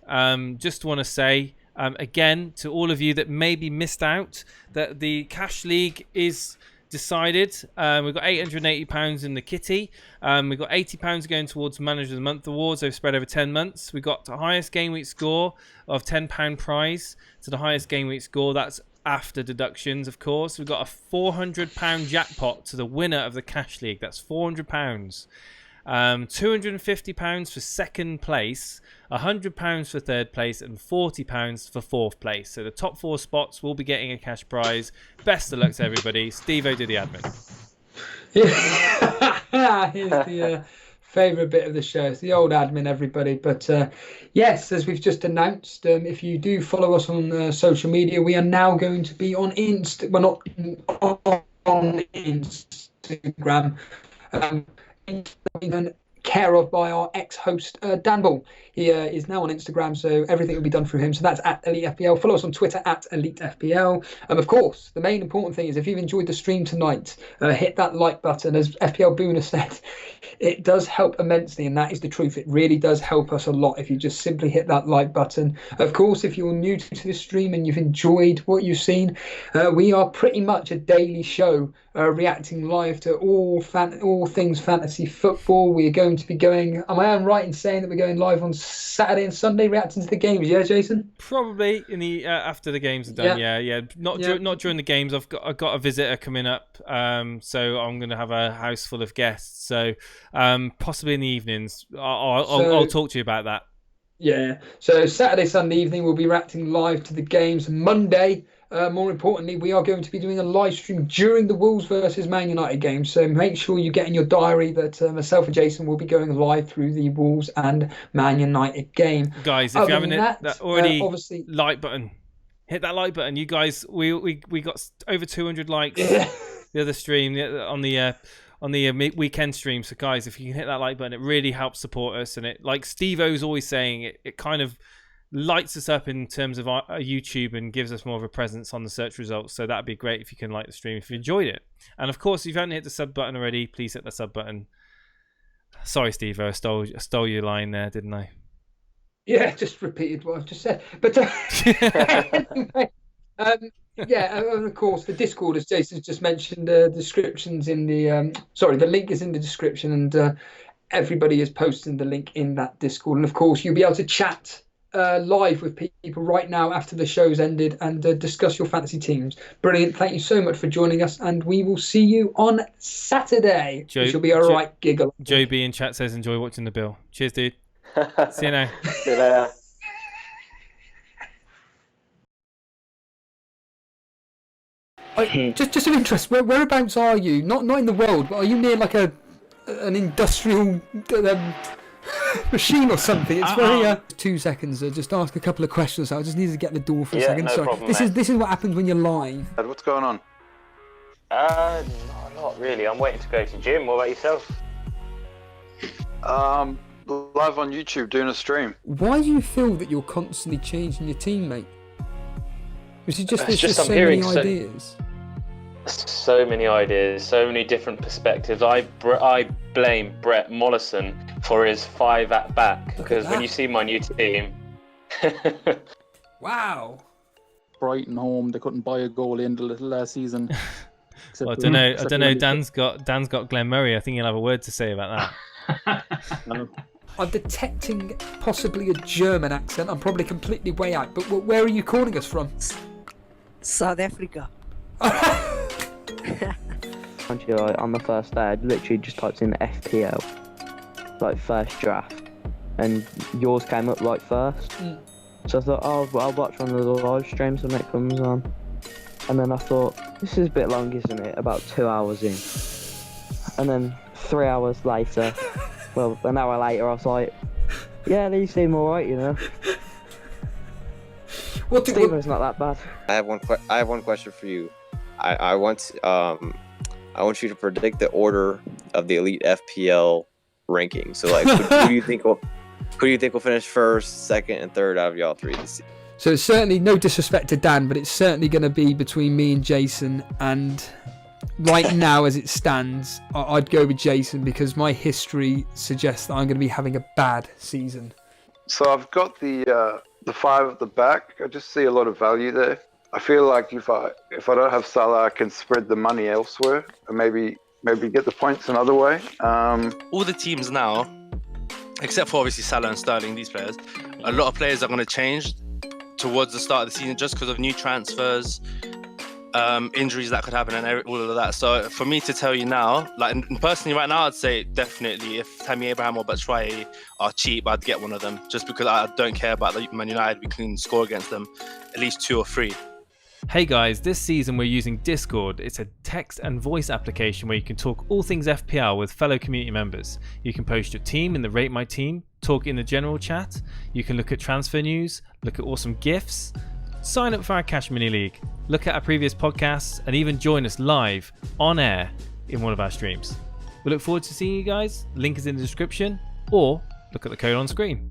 Just want to say, again, to all of you that maybe missed out, that the Cash League is decided. We've got £880 in the kitty. We've got £80 going towards Manager of the Month awards. They've spread over 10 months. We've got the highest game week score of £10 prize to the highest game week score. That's after deductions, of course. We've got a £400 jackpot to the winner of the Cash League. That's £400. £250 for second place, £100 for third place, and £40 for fourth place. So the top 4 spots will be getting a cash prize. Best of luck to everybody. Steve-O, do the admin. Here's the favourite bit of the show. It's the old admin, everybody. But yes, as we've just announced, if you do follow us on social media, we are now going to be on on Instagram. Care of by our ex-host Dan Bull. He is now on Instagram, so everything will be done through him. So that's at Elite FPL. Follow us on Twitter at Elite FPL. Of course, the main important thing is if you've enjoyed the stream tonight, hit that like button. As FPL Booner said, it does help immensely, and that is the truth. It really does help us a lot if you just simply hit that like button. Of course, if you're new to the stream and you've enjoyed what you've seen, we are pretty much a daily show reacting live to all things fantasy football. We are going to be going, am I right in saying that we're going live on Saturday and Sunday reacting to the games? Yeah, Jason? Probably in the after the games are done. Yeah. Not during the games. I've got a visitor coming up, so I'm going to have a house full of guests. So possibly in the evenings. I'll talk to you about that. Yeah. So Saturday, Sunday evening, we'll be reacting live to the games. Monday, more importantly, we are going to be doing a live stream during the Wolves versus Man United game. So make sure you get in your diary that myself and Jason will be going live through the Wolves and Man United game. Guys, if you haven't hit that already, obviously like button, hit that like button. You guys, we got over 200 likes the other stream on the weekend stream. So guys, if you can hit that like button, it really helps support us. And it, like Steve-O's always saying, it kind of lights us up in terms of our YouTube and gives us more of a presence on the search results. So that'd be great if you can like the stream if you enjoyed it. And of course, if you haven't hit the sub button already, please hit the sub button. Sorry, Steve-O, I stole your line there, didn't I? Yeah, just repeated what I've just said. But anyway, and of course, the Discord, as Jason's just mentioned, the description's in the the link is in the description, and everybody is posting the link in that Discord. And of course, you'll be able to chat live with people right now after the show's ended and discuss your fantasy teams. Brilliant. Thank you so much for joining us, and we will see you on Saturday. Which will be a right giggle. Joe B in chat says, enjoy watching the bill. Cheers, dude. See you now. See you later. Just of interest, whereabouts are you? Not in the world, but are you near like an industrial machine or something? It's very 2 seconds. Just ask a couple of questions. I just needed to get the door for a second. No Sorry. problem, This is what happens when you're live. What's going on? Not really. I'm waiting to go to the gym. What about yourself? Live on YouTube doing a stream. Why do you feel that you're constantly changing your teammate? Was it just there's just so many ideas? So many ideas, so many different perspectives. I blame Brett Mollison for his 5 at back, because when you see my new team, wow. Brighton home, they couldn't buy a goal in the last season. Well, I don't know. Dan's got Glenn Murray. I think he'll have a word to say about that. I'm detecting possibly a German accent. I'm probably completely way out. But where are you calling us from? South Africa. On the first day, I literally just typed in FPL, like first draft, and yours came up like first. So I thought, I'll watch one of the live streams when it comes on. And then I thought, this is a bit long, isn't it? About 2 hours in. And then 3 hours later, well, an hour later, I was like, yeah, these seem alright, you know. Steven's not that bad. I have one question for you. I want you to predict the order of the Elite FPL ranking. So, like, who do you think will finish first, second, and third out of y'all three this season? So it's certainly, no disrespect to Dan, but it's certainly going to be between me and Jason. And right now, as it stands, I'd go with Jason because my history suggests that I'm going to be having a bad season. So I've got the 5 at the back. I just see a lot of value there. I feel like if I don't have Salah, I can spread the money elsewhere and maybe get the points another way. All the teams now, except for obviously Salah and Sterling, these players, a lot of players are going to change towards the start of the season just because of new transfers, injuries that could happen, and all of that. So for me to tell you now, like personally right now, I'd say definitely if Tammy Abraham or Batshuayi are cheap, I'd get one of them just because I don't care about the Man United. We can score against them at least 2 or 3. Hey guys, this season we're using Discord. It's a text and voice application where you can talk all things FPL with fellow community members. You can post your team in the Rate My Team, talk in the general chat, you can look at transfer news, look at awesome GIFs, sign up for our Cash Mini League, look at our previous podcasts, and even join us live on air in one of our streams. We look forward to seeing you guys. Link is in the description, or look at the code on screen.